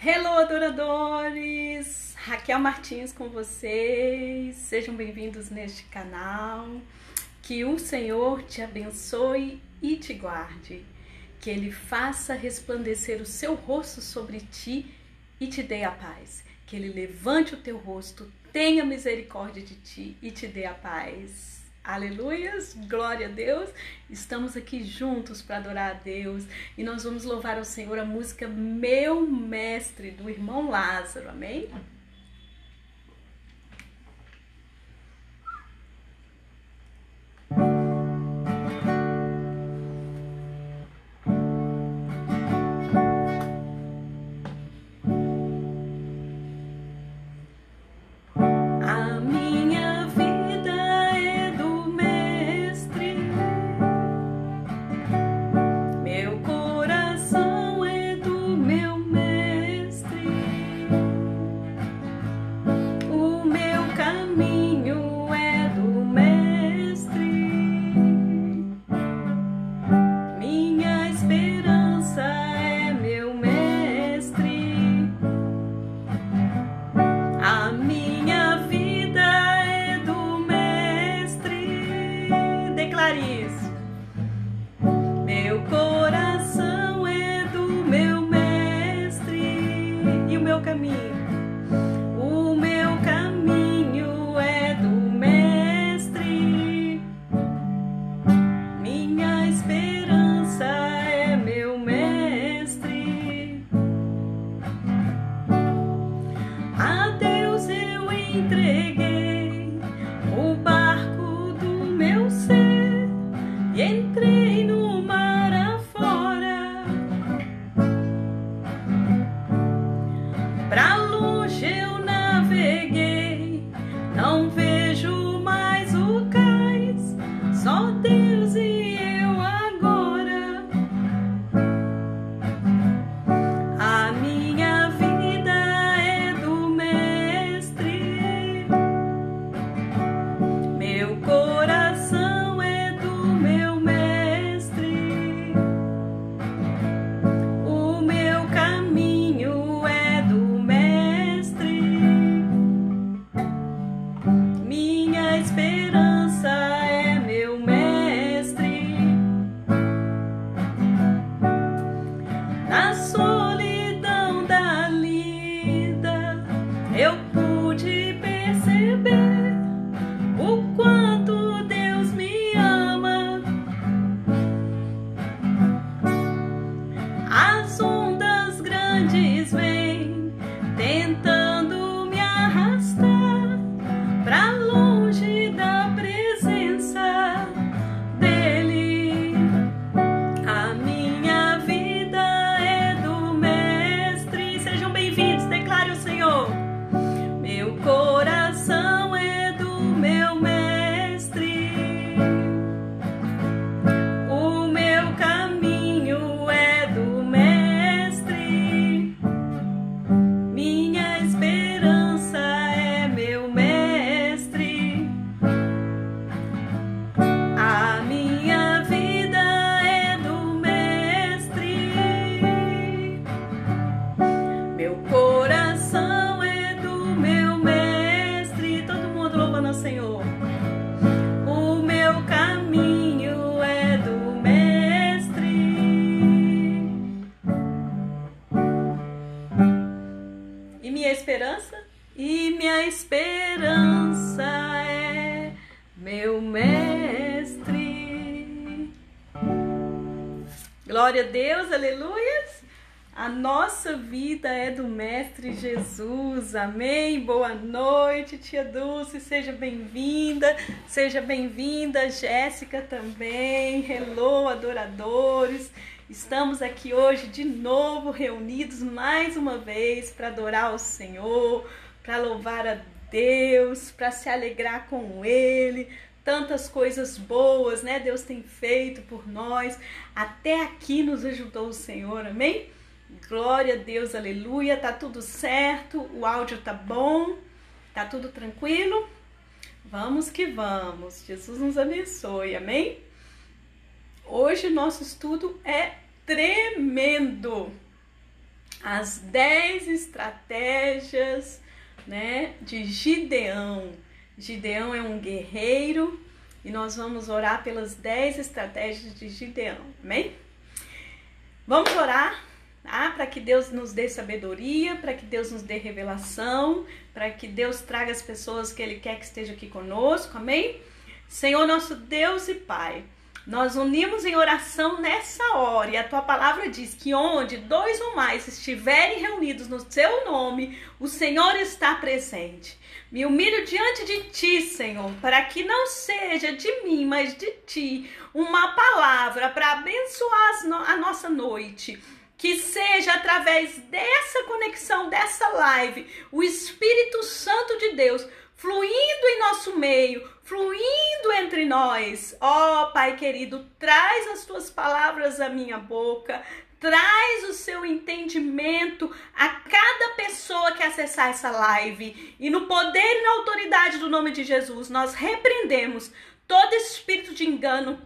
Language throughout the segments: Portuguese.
Hello, adoradores! Raquel Martins com vocês. Sejam bem-vindos neste canal. Que o Senhor te abençoe e te guarde. Que Ele faça resplandecer o seu rosto sobre ti e te dê a paz. Que Ele levante o teu rosto, tenha misericórdia de ti e te dê a paz. Aleluias, glória a Deus. Estamos aqui juntos para adorar a Deus e nós vamos louvar ao Senhor a música Meu Mestre, do irmão Lázaro, amém? Glória a Deus, aleluias! A nossa vida é do Mestre Jesus, amém? Boa noite, tia Dulce, seja bem-vinda, Jéssica também, hello, adoradores! Estamos aqui hoje de novo reunidos mais uma vez para adorar o Senhor, para louvar a Deus, para se alegrar com Ele. Tantas coisas boas, né? Deus tem feito por nós. Até aqui nos ajudou o Senhor, amém? Glória a Deus, aleluia. Tá tudo certo, o áudio tá bom, tá tudo tranquilo? Vamos que vamos. Jesus nos abençoe, amém? Hoje nosso estudo é tremendo. as 10 estratégias, né, de Gideão. Gideão é um guerreiro e nós vamos orar pelas 10 estratégias de Gideão, amém? Vamos orar, tá? Para que Deus nos dê sabedoria, para que Deus nos dê revelação, para que Deus traga as pessoas que Ele quer que estejam aqui conosco, amém? Senhor nosso Deus e Pai, nós unimos em oração nessa hora, e a Tua palavra diz que onde 2 ou mais estiverem reunidos no Seu nome, o Senhor está presente. Me humilho diante de Ti, Senhor, para que não seja de mim, mas de Ti, uma palavra para abençoar a nossa noite. Que seja através dessa conexão, dessa live, o Espírito Santo de Deus fluindo em nosso meio, fluindo entre nós. Ó, Pai querido, traz as Tuas palavras à minha boca, traz o Seu entendimento a cada pessoa que acessar essa live. E no poder e na autoridade do nome de Jesus, nós repreendemos todo espírito de engano,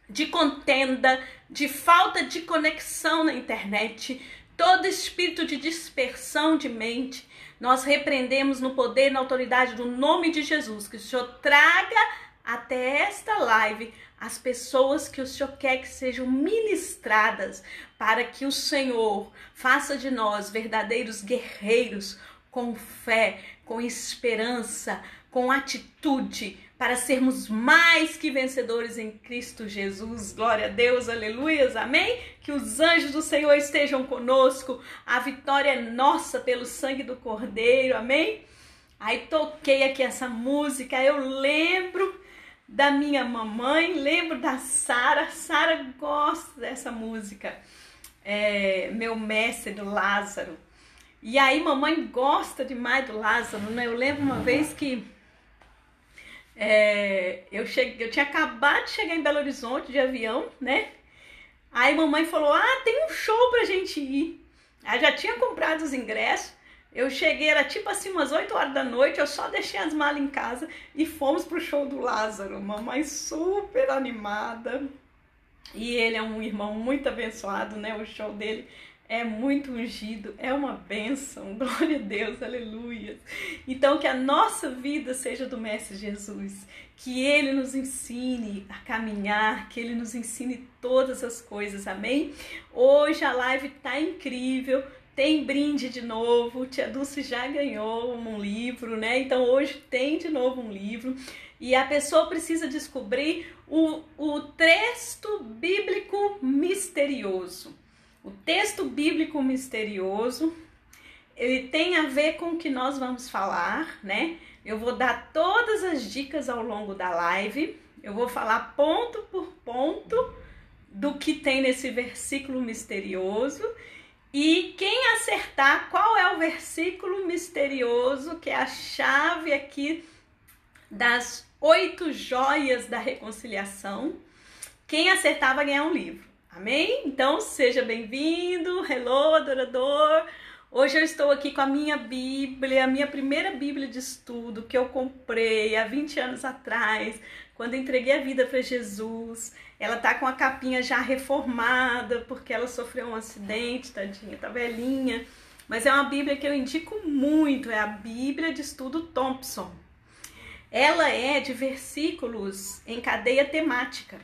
de contenda, de falta de conexão na internet, todo espírito de dispersão de mente. Nós repreendemos no poder e na autoridade do nome de Jesus, que o Senhor traga até esta live as pessoas que o Senhor quer que sejam ministradas, para que o Senhor faça de nós verdadeiros guerreiros, com fé, com esperança, com atitude, para sermos mais que vencedores em Cristo Jesus. Glória a Deus, aleluias, amém? Que os anjos do Senhor estejam conosco, a vitória é nossa pelo sangue do Cordeiro, amém? Aí toquei aqui essa música, eu lembro da minha mamãe, lembro da Sara. Sara gosta dessa música, Meu Mestre, do Lázaro. E aí mamãe gosta demais do Lázaro, né? Eu lembro uma vez que eu tinha acabado de chegar em Belo Horizonte de avião, né? Aí mamãe falou, tem um show pra gente ir. Aí já tinha comprado os ingressos. Eu cheguei, era tipo assim umas 8 horas da noite, eu só deixei as malas em casa e fomos pro show do Lázaro. Mamãe super animada. E ele é um irmão muito abençoado, né? O show dele é muito ungido, é uma bênção, glória a Deus, aleluia. Então que a nossa vida seja do Mestre Jesus, que Ele nos ensine a caminhar, que Ele nos ensine todas as coisas, amém? Hoje a live tá incrível, tem brinde de novo, Tia Dulce já ganhou um livro, né? Então hoje tem de novo um livro. E a pessoa precisa descobrir o texto bíblico misterioso. O texto bíblico misterioso, ele tem a ver com o que nós vamos falar, né? Eu vou dar todas as dicas ao longo da live. Eu vou falar ponto por ponto do que tem nesse versículo misterioso. E quem acertar qual é o versículo misterioso, que é a chave aqui das 8 joias da reconciliação, quem acertar vai ganhar um livro. Amém? Então, seja bem-vindo. Hello, adorador. Hoje eu estou aqui com a minha Bíblia, a minha primeira Bíblia de estudo que eu comprei há 20 anos atrás, quando entreguei a vida para Jesus. Ela tá com a capinha já reformada, porque ela sofreu um acidente, tadinha, tá velhinha. Mas é uma Bíblia que eu indico muito, é a Bíblia de Estudo Thompson. Ela é de versículos em cadeia temática.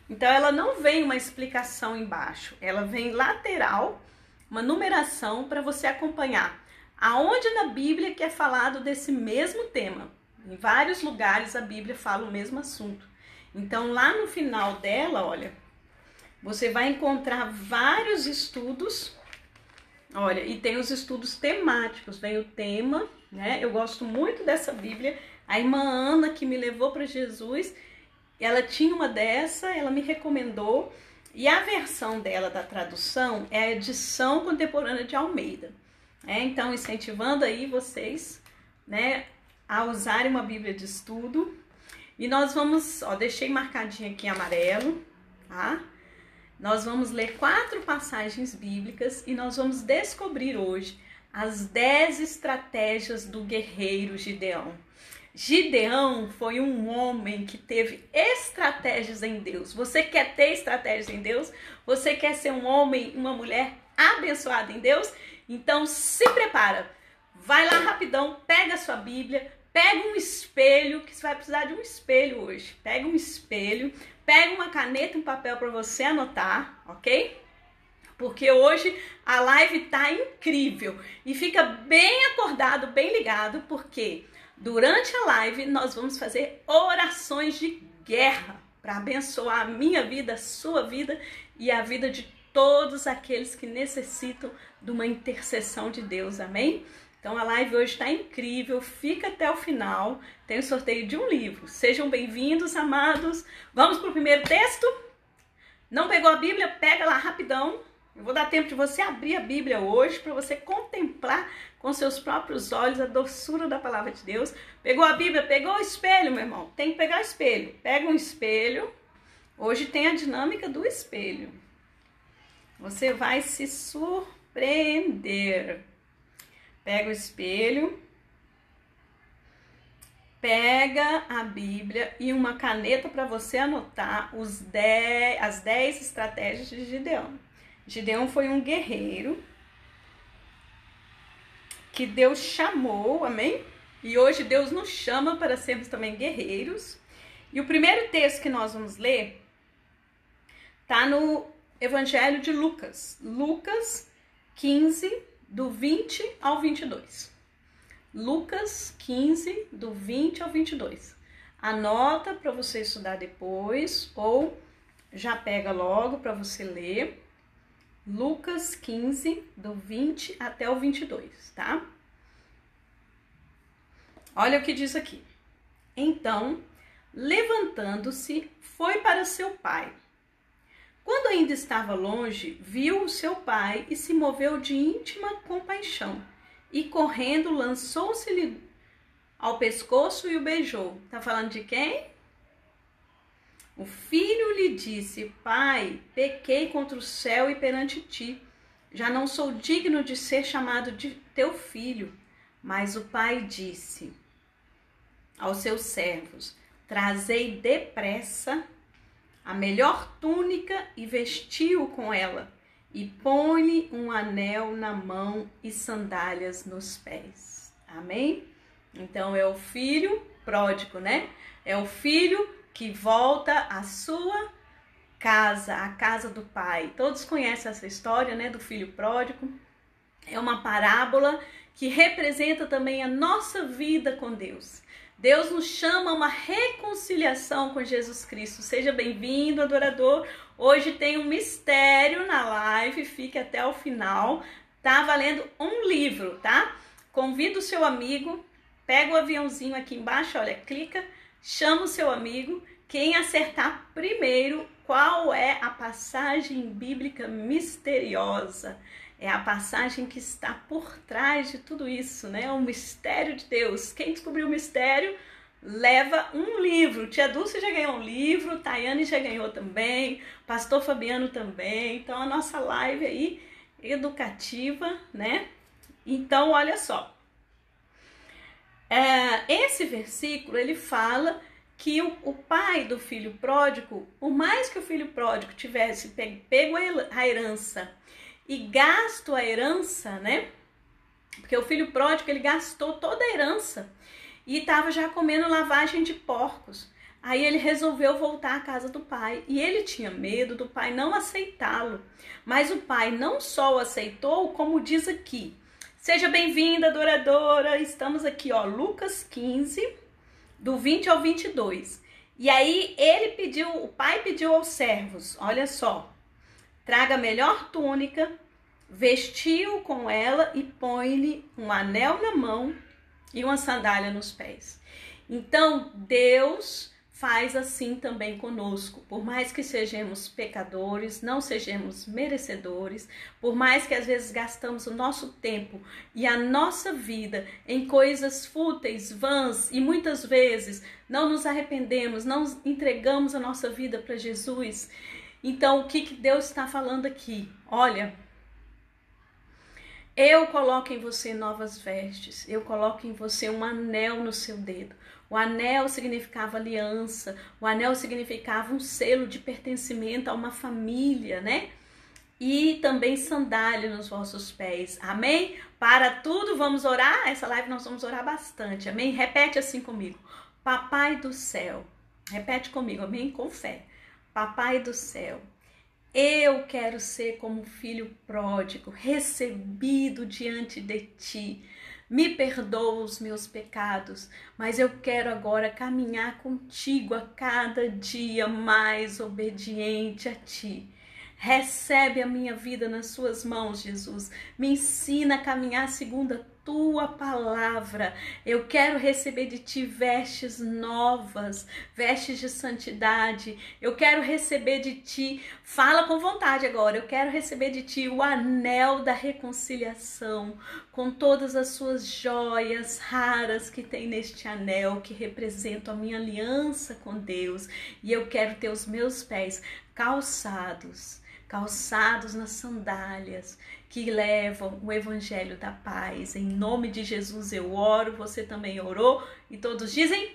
Então ela não vem uma explicação embaixo, ela vem lateral, uma numeração para você acompanhar aonde na Bíblia que é falado desse mesmo tema. Em vários lugares a Bíblia fala o mesmo assunto. Então lá no final dela, olha, você vai encontrar vários estudos, olha, e tem os estudos temáticos, vem o tema, né? Eu gosto muito dessa Bíblia. A irmã Ana, que me levou para Jesus, ela tinha uma dessa, ela me recomendou, e a versão dela da tradução é a edição contemporânea de Almeida. Então, incentivando aí vocês, né, a usarem uma Bíblia de estudo. E nós vamos, deixei marcadinho aqui em amarelo, tá? Nós vamos ler 4 passagens bíblicas e nós vamos descobrir hoje as 10 estratégias do guerreiro Gideão. Gideão foi um homem que teve estratégias em Deus. Você quer ter estratégias em Deus? Você quer ser um homem, uma mulher abençoada em Deus? Então se prepara, vai lá rapidão, pega a sua Bíblia, pega um espelho, que você vai precisar de um espelho hoje. Pega um espelho, pega uma caneta e um papel para você anotar, ok? Porque hoje a live tá incrível e fica bem acordado, bem ligado, porque durante a live nós vamos fazer orações de guerra para abençoar a minha vida, a sua vida e a vida de todos aqueles que necessitam de uma intercessão de Deus, amém? Então a live hoje está incrível, fica até o final, tem o sorteio de um livro. Sejam bem-vindos, amados. Vamos para o primeiro texto? Não pegou a Bíblia? Pega lá rapidão. Eu vou dar tempo de você abrir a Bíblia hoje para você contemplar com seus próprios olhos a doçura da palavra de Deus. Pegou a Bíblia? Pegou o espelho, meu irmão? Tem que pegar o espelho. Pega um espelho. Hoje tem a dinâmica do espelho. Você vai se surpreender. Pega o espelho. Pega a Bíblia e uma caneta para você anotar as 10 estratégias de Gideão. Gideão foi um guerreiro que Deus chamou, amém? E hoje Deus nos chama para sermos também guerreiros. E o primeiro texto que nós vamos ler está no Evangelho de Lucas. Lucas 15, do 20 ao 22. Lucas 15, do 20 ao 22. Anota para você estudar depois ou já pega logo para você ler. Lucas 15, do 20 até o 22, tá? Olha o que diz aqui. Então, levantando-se, foi para seu pai. Quando ainda estava longe, viu o seu pai e se moveu de íntima compaixão. E correndo, lançou-se-lhe ao pescoço e o beijou. Tá falando de quem? O filho lhe disse: Pai, pequei contra o céu e perante ti. Já não sou digno de ser chamado de teu filho. Mas o pai disse aos seus servos: Trazei depressa a melhor túnica e vestiu com ela, e põe-lhe um anel na mão e sandálias nos pés. Amém? Então é o filho pródigo, né? É o filho que volta à sua casa, a casa do pai. Todos conhecem essa história, né, do filho pródigo. É uma parábola que representa também a nossa vida com Deus. Deus nos chama a uma reconciliação com Jesus Cristo. Seja bem-vindo, adorador. Hoje tem um mistério na live, fique até o final. Tá valendo um livro, tá? Convida o seu amigo, pega o aviãozinho aqui embaixo, olha, clica, chama o seu amigo. Quem acertar primeiro qual é a passagem bíblica misteriosa, é a passagem que está por trás de tudo isso, né? O mistério de Deus. Quem descobriu o mistério leva um livro. Tia Dulce já ganhou um livro, Tayane já ganhou também, Pastor Fabiano também. Então a nossa live aí educativa, né? Então olha só. Esse versículo ele fala que o pai do filho pródigo, por mais que o filho pródigo tivesse pego a herança e gasto a herança, né? Porque o filho pródigo, ele gastou toda a herança e estava já comendo lavagem de porcos. Aí ele resolveu voltar à casa do pai e ele tinha medo do pai não aceitá-lo. Mas o pai não só o aceitou, como diz aqui. Seja bem-vinda, adoradora. Estamos aqui, ó, Lucas 15, do 20 ao 22. E aí o pai pediu aos servos, olha só, traga a melhor túnica, vestiu com ela e põe-lhe um anel na mão e uma sandália nos pés. Então, Deus faz assim também conosco. Por mais que sejamos pecadores, não sejamos merecedores, por mais que às vezes gastamos o nosso tempo e a nossa vida em coisas fúteis, vãs, e muitas vezes não nos arrependemos, não entregamos a nossa vida para Jesus. Então, o que Deus está falando aqui? Olha, eu coloco em você novas vestes, eu coloco em você um anel no seu dedo. O anel significava aliança, o anel significava um selo de pertencimento a uma família, né? e também sandália nos vossos pés. Amém? Para tudo vamos orar. Essa live nós vamos orar bastante. Amém? Repete assim comigo. Papai do céu. Repete comigo. Amém? Com fé. Papai do céu. Eu quero ser como filho pródigo, recebido diante de ti. Me perdoa os meus pecados, mas eu quero agora caminhar contigo a cada dia mais obediente a ti. Recebe a minha vida nas suas mãos, Jesus. Me ensina a caminhar segundo a tua palavra. Eu quero receber de ti vestes novas, vestes de santidade. Eu quero receber de ti, fala com vontade agora, eu quero receber de ti o anel da reconciliação, com todas as suas joias raras que tem neste anel, que representam a minha aliança com Deus. E eu quero ter os meus pés calçados nas sandálias que levam o evangelho da paz. Em nome de Jesus eu oro, você também orou e todos dizem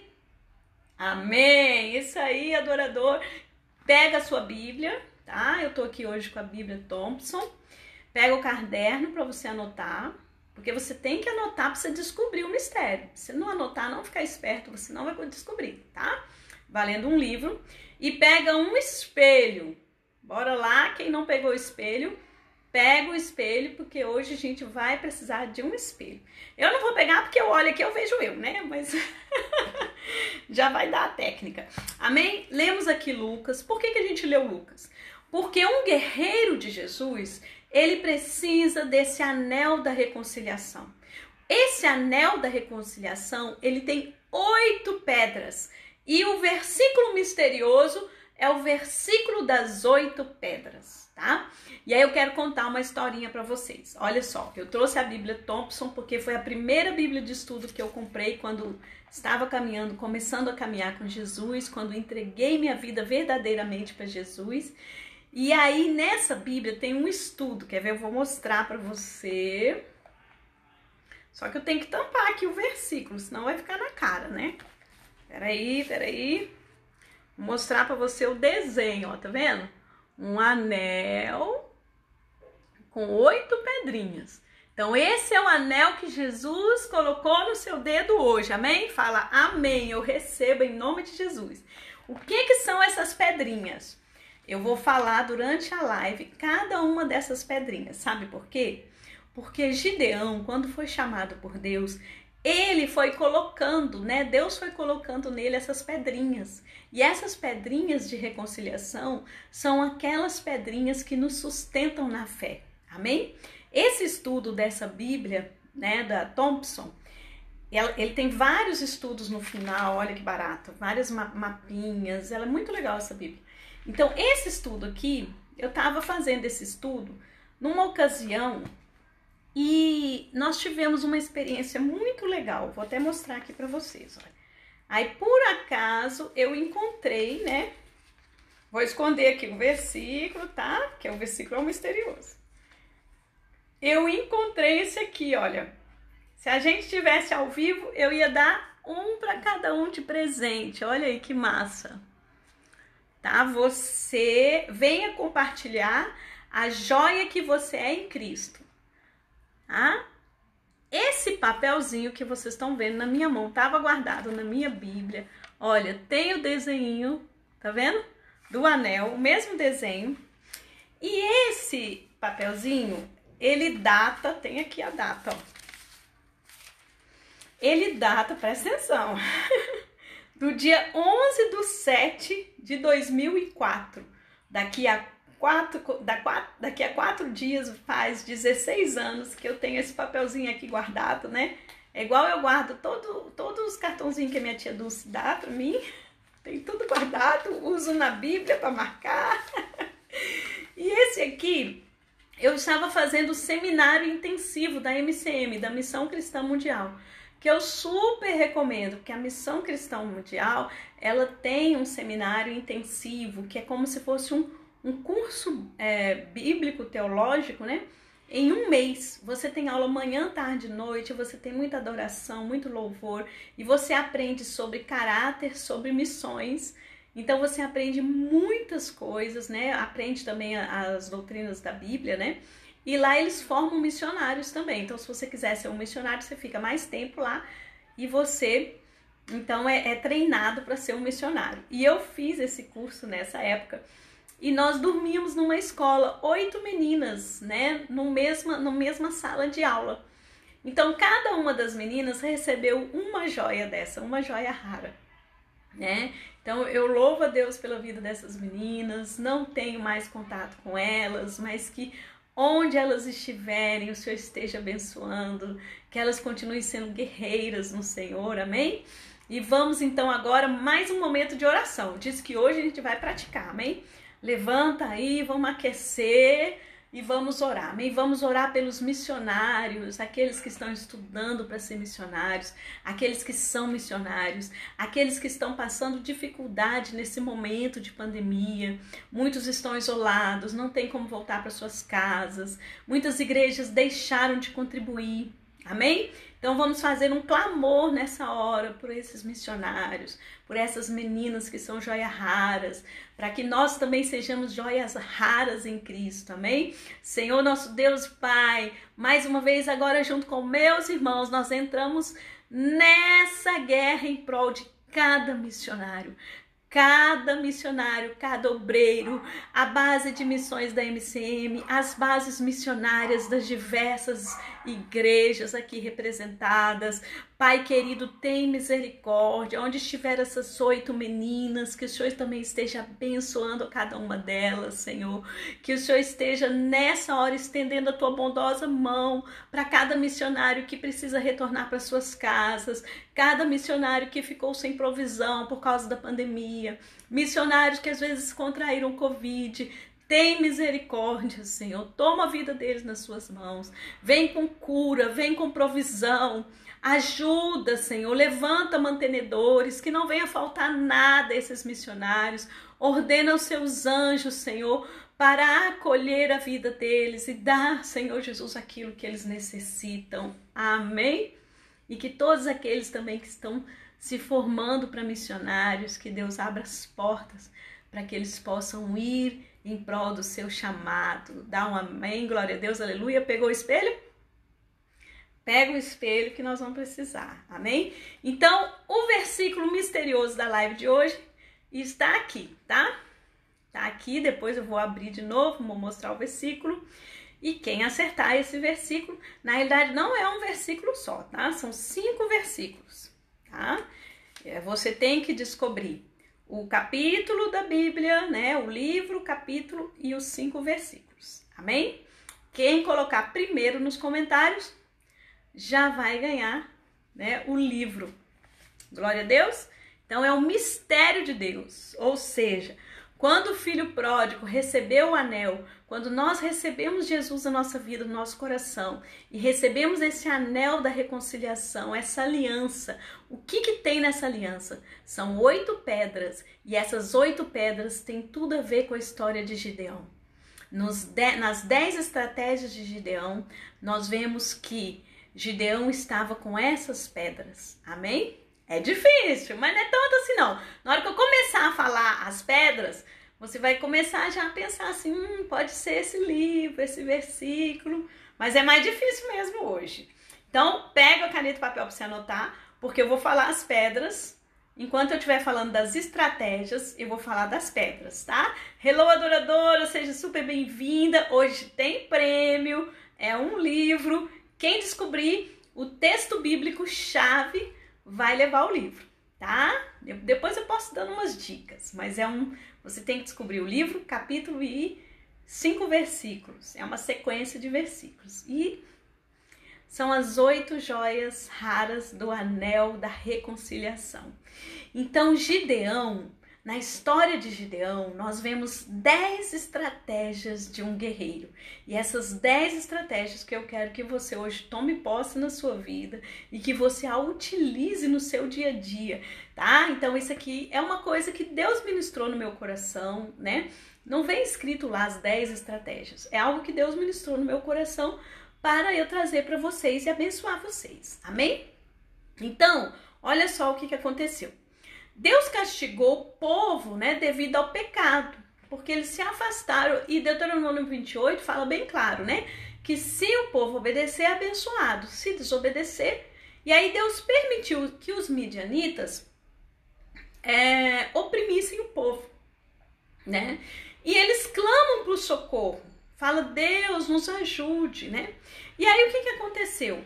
amém. Isso aí, adorador. Pega a sua Bíblia, tá? Eu tô aqui hoje com a Bíblia Thompson. Pega o caderno para você anotar, porque você tem que anotar para você descobrir o mistério. Se não anotar, não ficar esperto, você não vai descobrir, tá? Valendo um livro. E pega um espelho. Bora lá, quem não pegou o espelho, pega o espelho, porque hoje a gente vai precisar de um espelho. Eu não vou pegar porque eu olho aqui, eu vejo eu, né? Mas já vai dar a técnica. Amém? Lemos aqui Lucas. Por que a gente leu Lucas? Porque um guerreiro de Jesus, ele precisa desse anel da reconciliação. Esse anel da reconciliação, ele tem 8 pedras. E o versículo misterioso é o versículo das 8 pedras, tá? E aí eu quero contar uma historinha para vocês. Olha só, eu trouxe a Bíblia Thompson porque foi a primeira Bíblia de estudo que eu comprei quando estava caminhando, começando a caminhar com Jesus, quando entreguei minha vida verdadeiramente para Jesus. E aí nessa Bíblia tem um estudo, quer ver? Eu vou mostrar para você. Só que eu tenho que tampar aqui o versículo, senão vai ficar na cara, né? Peraí. Vou mostrar para você o desenho, ó, tá vendo? Um anel com 8 pedrinhas. Então, esse é o anel que Jesus colocou no seu dedo hoje, amém? Fala, amém, eu recebo em nome de Jesus. O que são essas pedrinhas? Eu vou falar durante a live cada uma dessas pedrinhas, sabe por quê? Porque Gideão, quando foi chamado por Deus, ele foi colocando, né? Deus foi colocando nele essas pedrinhas. E essas pedrinhas de reconciliação são aquelas pedrinhas que nos sustentam na fé. Amém? Esse estudo dessa Bíblia, né, da Thompson, ele tem vários estudos no final, olha que barato, várias mapinhas, ela é muito legal essa Bíblia. Então, esse estudo aqui, eu estava fazendo esse estudo numa ocasião e nós tivemos uma experiência muito legal. Vou até mostrar aqui para vocês, olha. Aí, por acaso, eu encontrei, né? Vou esconder aqui o versículo, tá? Que é o versículo misterioso. Eu encontrei esse aqui, olha. Se a gente tivesse ao vivo, eu ia dar um para cada um de presente. Olha aí que massa. Tá? Você venha compartilhar a joia que você é em Cristo. Tá? Esse papelzinho que vocês estão vendo na minha mão, estava guardado na minha Bíblia. Olha, tem o desenho, tá vendo? Do anel, o mesmo desenho. E esse papelzinho, ele data, tem aqui a data, ó. Ele data, presta atenção, do dia 11/7/2004. Daqui a 4 dias faz 16 anos que eu tenho esse papelzinho aqui guardado, né? É igual eu guardo todos os cartãozinhos que a minha tia Dulce dá pra mim. Tem tudo guardado, uso na Bíblia para marcar. E esse aqui, eu estava fazendo o seminário intensivo da MCM, da Missão Cristã Mundial, que eu super recomendo, porque a Missão Cristã Mundial, ela tem um seminário intensivo, que é como se fosse um curso bíblico, teológico, né? Em um mês, você tem aula manhã, tarde e noite, você tem muita adoração, muito louvor, e você aprende sobre caráter, sobre missões, Então você aprende muitas coisas, né? Aprende também as doutrinas da Bíblia, né? E lá eles formam missionários também. Então, se você quiser ser um missionário, você fica mais tempo lá e você, então, é treinado para ser um missionário. E eu fiz esse curso nessa época e nós dormíamos numa escola, 8 meninas, né? Na mesma sala de aula. Então, cada uma das meninas recebeu uma joia dessa, uma joia rara, né? Então, eu louvo a Deus pela vida dessas meninas, não tenho mais contato com elas, mas que onde elas estiverem, o Senhor esteja abençoando, que elas continuem sendo guerreiras no Senhor, amém? E vamos então agora mais um momento de oração. Diz que hoje a gente vai praticar, amém? Levanta aí, vamos aquecer e vamos orar, amém? Vamos orar pelos missionários, aqueles que estão estudando para ser missionários, aqueles que são missionários, aqueles que estão passando dificuldade nesse momento de pandemia. Muitos estão isolados, não tem como voltar para suas casas, muitas igrejas deixaram de contribuir, amém? Então vamos fazer um clamor nessa hora por esses missionários, por essas meninas que são joias raras, para que nós também sejamos joias raras em Cristo, amém? Senhor nosso Deus Pai, mais uma vez agora junto com meus irmãos, nós entramos nessa guerra em prol de cada missionário, cada obreiro, a base de missões da MCM, as bases missionárias das diversas igrejas aqui representadas. Pai querido, tem misericórdia, onde estiver essas 8 meninas, que o Senhor também esteja abençoando a cada uma delas, Senhor, que o Senhor esteja nessa hora estendendo a tua bondosa mão para cada missionário que precisa retornar para suas casas, cada missionário que ficou sem provisão por causa da pandemia, missionários que às vezes contraíram Covid. Tem misericórdia, Senhor, toma a vida deles nas suas mãos, vem com cura, vem com provisão, ajuda, Senhor, levanta mantenedores, que não venha faltar nada a esses missionários, ordena os seus anjos, Senhor, para acolher a vida deles e dar, Senhor Jesus, aquilo que eles necessitam, amém? E que todos aqueles também que estão se formando para missionários, que Deus abra as portas para que eles possam ir em prol do seu chamado. Dá um amém, glória a Deus, aleluia. Pegou o espelho? Pega o espelho que nós vamos precisar, amém? Então, o versículo misterioso da live de hoje está aqui, tá? Tá aqui, depois eu vou abrir de novo, vou mostrar o versículo. E quem acertar esse versículo, na realidade não é um versículo só, tá? São 5 versículos, tá? Você tem que descobrir o capítulo da Bíblia, né? O livro, o capítulo e os 5 versículos, amém? Quem colocar primeiro nos comentários já vai ganhar, né, o livro. Glória a Deus. Então é um mistério de Deus, ou seja, quando o filho pródigo recebeu o anel, quando nós recebemos Jesus na nossa vida, no nosso coração, e recebemos esse anel da reconciliação, essa aliança, o que tem nessa aliança? São 8 pedras, e essas 8 pedras têm tudo a ver com a história de Gideão. Nas 10 estratégias de Gideão, nós vemos que Gideão estava com essas pedras, amém? É difícil, mas não é tanto assim não. Na hora que eu começar a falar as pedras, você vai começar já a pensar assim, pode ser esse livro, esse versículo, mas é mais difícil mesmo hoje. Então, pega a caneta e papel para você anotar, porque eu vou falar as pedras, enquanto eu estiver falando das estratégias, eu vou falar das pedras, tá? Hello, adoradora, seja super bem-vinda. Hoje tem prêmio, é um livro. Quem descobrir o texto bíblico chave vai levar o livro, tá? Depois eu posso dando umas dicas, mas você tem que descobrir o livro, capítulo e 5 versículos. É uma sequência de versículos. E são as 8 joias raras do anel da reconciliação. Então, Gideão, na história de Gideão, nós vemos 10 estratégias de um guerreiro. E essas 10 estratégias que eu quero que você hoje tome posse na sua vida e que você a utilize no seu dia a dia, tá? Então isso aqui é uma coisa que Deus ministrou no meu coração, né? Não vem escrito lá as 10 estratégias. É algo que Deus ministrou no meu coração para eu trazer para vocês e abençoar vocês. Amém? Então, olha só o que aconteceu. Deus castigou o povo, né, devido ao pecado, porque eles se afastaram, e Deuteronômio 28 fala bem claro, né, que se o povo obedecer, é abençoado, se desobedecer. E aí Deus permitiu que os midianitas oprimissem o povo, né? E eles clamam para o socorro, fala, Deus nos ajude, né? E aí o que aconteceu?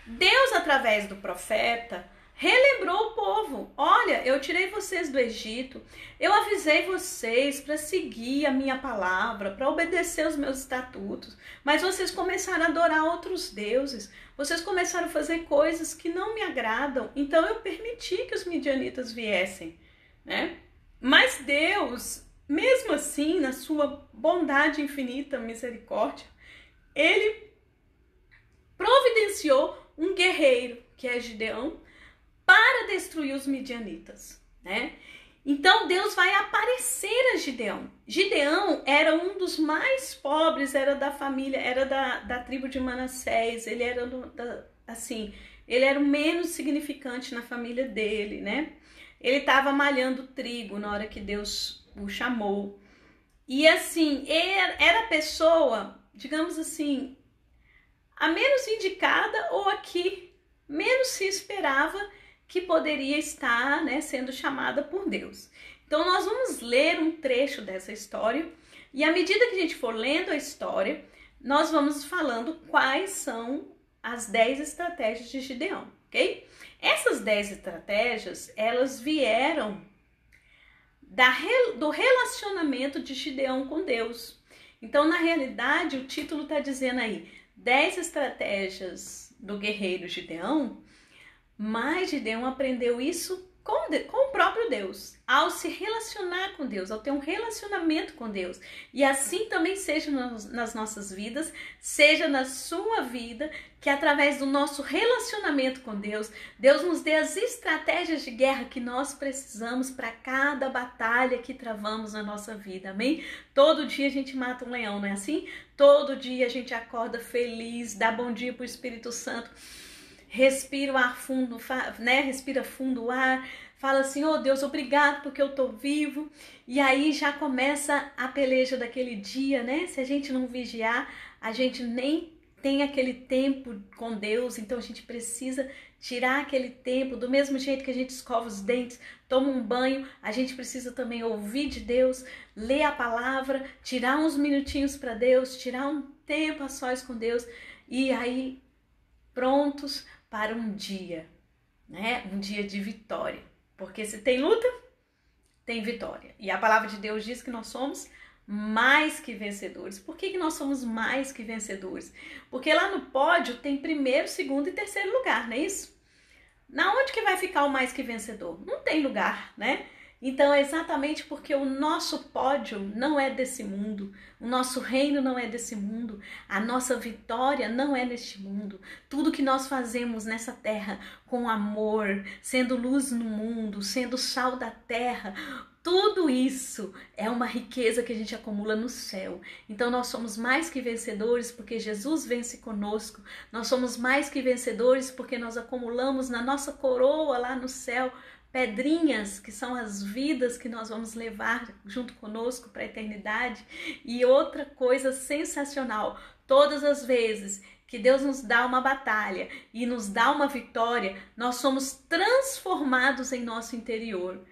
Deus, através do profeta, relembrou o povo, olha, eu tirei vocês do Egito, eu avisei vocês para seguir a minha palavra, para obedecer os meus estatutos, mas vocês começaram a adorar outros deuses, vocês começaram a fazer coisas que não me agradam, então eu permiti que os midianitas viessem, né? Mas Deus, mesmo assim, na sua bondade infinita, misericórdia, ele providenciou um guerreiro, que é Gideão, para destruir os midianitas, né? Então Deus vai aparecer a Gideão. Gideão era um dos mais pobres, era da família, era da tribo de Manassés, ele era ele era o menos significante na família dele, né? Ele estava malhando trigo na hora que Deus o chamou. E assim, era a pessoa, digamos assim, a menos indicada, ou a que menos se esperava que poderia estar, né, sendo chamada por Deus. Então nós vamos ler um trecho dessa história, e à medida que a gente for lendo a história, nós vamos falando quais são as 10 estratégias de Gideão, ok? Essas 10 estratégias, elas vieram do relacionamento de Gideão com Deus. Então, na realidade, o título está dizendo aí, 10 estratégias do guerreiro Gideão, mas Gideão aprendeu isso com o próprio Deus, ao se relacionar com Deus, ao ter um relacionamento com Deus. E assim também seja nas nossas vidas, seja na sua vida, que através do nosso relacionamento com Deus, Deus nos dê as estratégias de guerra que nós precisamos para cada batalha que travamos na nossa vida, amém? Todo dia a gente mata um leão, não é assim? Todo dia a gente acorda feliz, dá bom dia para o Espírito Santo, respira o ar fundo, né? Respira fundo o ar, fala assim, oh Deus, obrigado porque eu tô vivo. E aí já começa a peleja daquele dia, né? Se a gente não vigiar, a gente nem tem aquele tempo com Deus, então a gente precisa tirar aquele tempo, do mesmo jeito que a gente escova os dentes, toma um banho, a gente precisa também ouvir de Deus, ler a palavra, tirar uns minutinhos para Deus, tirar um tempo a sós com Deus, e aí prontos para um dia, né? Um dia de vitória. Porque se tem luta, tem vitória. E a palavra de Deus diz que nós somos mais que vencedores. Por que nós somos mais que vencedores? Porque lá no pódio tem primeiro, segundo e terceiro lugar, não é isso? Na onde que vai ficar o mais que vencedor? Não tem lugar, né? Então é exatamente porque o nosso pódio não é desse mundo, o nosso reino não é desse mundo, a nossa vitória não é neste mundo. Tudo que nós fazemos nessa terra com amor, sendo luz no mundo, sendo sal da terra, tudo isso é uma riqueza que a gente acumula no céu. Então nós somos mais que vencedores porque Jesus vence conosco. Nós somos mais que vencedores porque nós acumulamos na nossa coroa lá no céu pedrinhas, que são as vidas que nós vamos levar junto conosco para a eternidade. E outra coisa sensacional, todas as vezes que Deus nos dá uma batalha e nos dá uma vitória, nós somos transformados em nosso interior.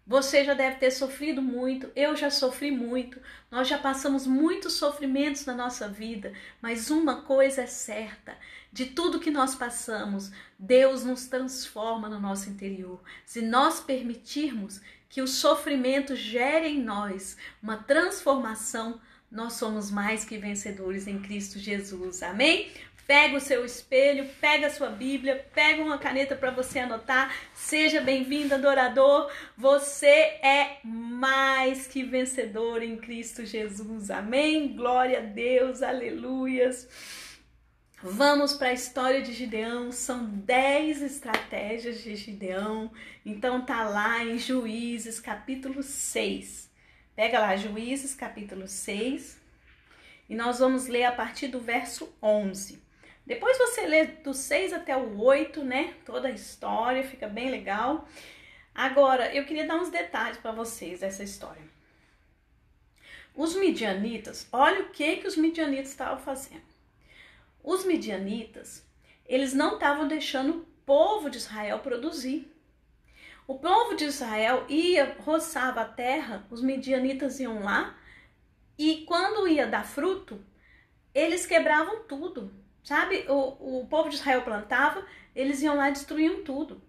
Você já deve ter sofrido muito, eu já sofri muito, nós já passamos muitos sofrimentos na nossa vida, mas uma coisa é certa, de tudo que nós passamos, Deus nos transforma no nosso interior. Se nós permitirmos que o sofrimento gere em nós uma transformação, nós somos mais que vencedores em Cristo Jesus, amém? Pega o seu espelho, pega a sua Bíblia, pega uma caneta para você anotar. Seja bem-vindo, adorador. Você é mais que vencedor em Cristo Jesus. Amém? Glória a Deus, aleluias. Vamos para a história de Gideão. São 10 estratégias de Gideão. Então tá lá em Juízes, capítulo 6. Pega lá, Juízes, capítulo 6. E nós vamos ler a partir do verso 11. Depois você lê do 6 até o 8, né? Toda a história, fica bem legal. Agora, eu queria dar uns detalhes para vocês dessa história. Os midianitas, olha o que os midianitas estavam fazendo. Os midianitas, eles não estavam deixando o povo de Israel produzir. O povo de Israel ia, roçava a terra, os midianitas iam lá, e quando ia dar fruto, eles quebravam tudo, sabe? O povo de Israel plantava, eles iam lá e destruíam tudo.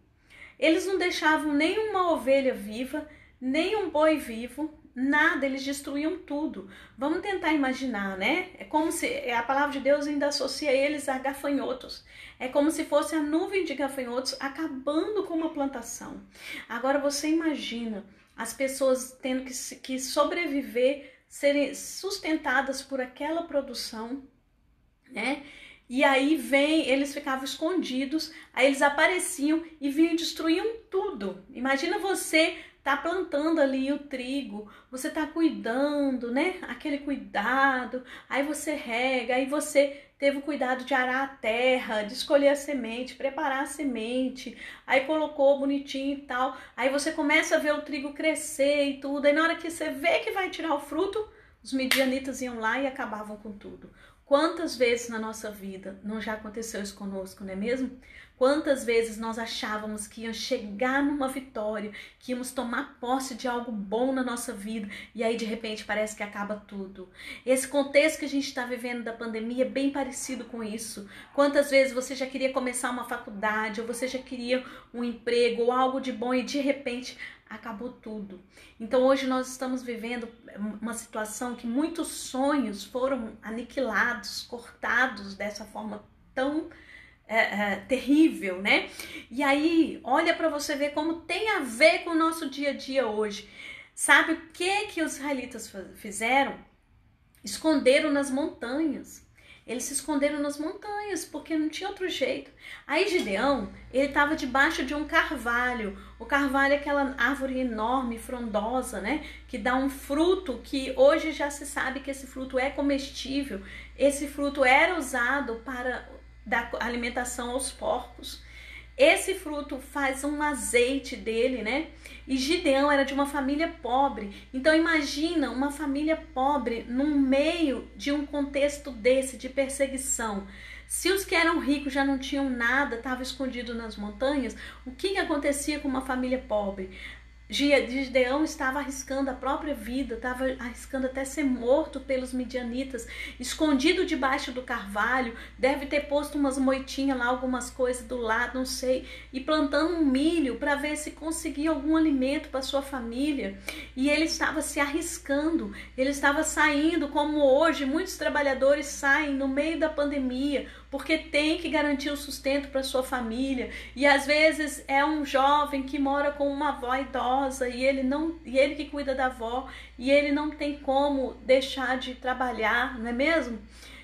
Eles não deixavam nenhuma ovelha viva, nem um boi vivo, nada, eles destruíam tudo. Vamos tentar imaginar, né? É como se a palavra de Deus ainda associa eles a gafanhotos. É como se fosse a nuvem de gafanhotos acabando com uma plantação. Agora você imagina as pessoas tendo que sobreviver, serem sustentadas por aquela produção, né? E aí eles ficavam escondidos, aí eles apareciam e vinham e destruíam tudo. Imagina você tá plantando ali o trigo, você tá cuidando, né? Aquele cuidado, aí você rega, aí você teve o cuidado de arar a terra, de escolher a semente, preparar a semente, aí colocou bonitinho e tal, aí você começa a ver o trigo crescer e tudo, aí na hora que você vê que vai tirar o fruto, os midianitas iam lá e acabavam com tudo. Quantas vezes na nossa vida não já aconteceu isso conosco, não é mesmo? Quantas vezes nós achávamos que íamos chegar numa vitória, que íamos tomar posse de algo bom na nossa vida e aí de repente parece que acaba tudo. Esse contexto que a gente está vivendo da pandemia é bem parecido com isso. Quantas vezes você já queria começar uma faculdade ou você já queria um emprego ou algo de bom e de repente acabou tudo. Então hoje nós estamos vivendo uma situação que muitos sonhos foram aniquilados, cortados dessa forma tão terrível, né? E aí, olha para você ver como tem a ver com o nosso dia a dia hoje. Sabe o que os israelitas fizeram? Esconderam nas montanhas. Eles se esconderam nas montanhas, porque não tinha outro jeito. Aí Gideão, ele estava debaixo de um carvalho. O carvalho é aquela árvore enorme, frondosa, né? Que dá um fruto que hoje já se sabe que esse fruto é comestível. Esse fruto era usado para dar alimentação aos porcos. Esse fruto faz um azeite dele, né? E Gideão era de uma família pobre. Então imagina uma família pobre no meio de um contexto desse, de perseguição. Se os que eram ricos já não tinham nada, estavam escondidos nas montanhas, o que acontecia com uma família pobre? Gideão estava arriscando a própria vida, estava arriscando até ser morto pelos midianitas, escondido debaixo do carvalho, deve ter posto umas moitinhas lá, algumas coisas do lado, não sei, e plantando um milho para ver se conseguia algum alimento para sua família. E ele estava se arriscando, ele estava saindo, como hoje muitos trabalhadores saem no meio da pandemia, porque tem que garantir o sustento para sua família. E às vezes é um jovem que mora com uma avó idosa e ele que cuida da avó e ele não tem como deixar de trabalhar, não é mesmo?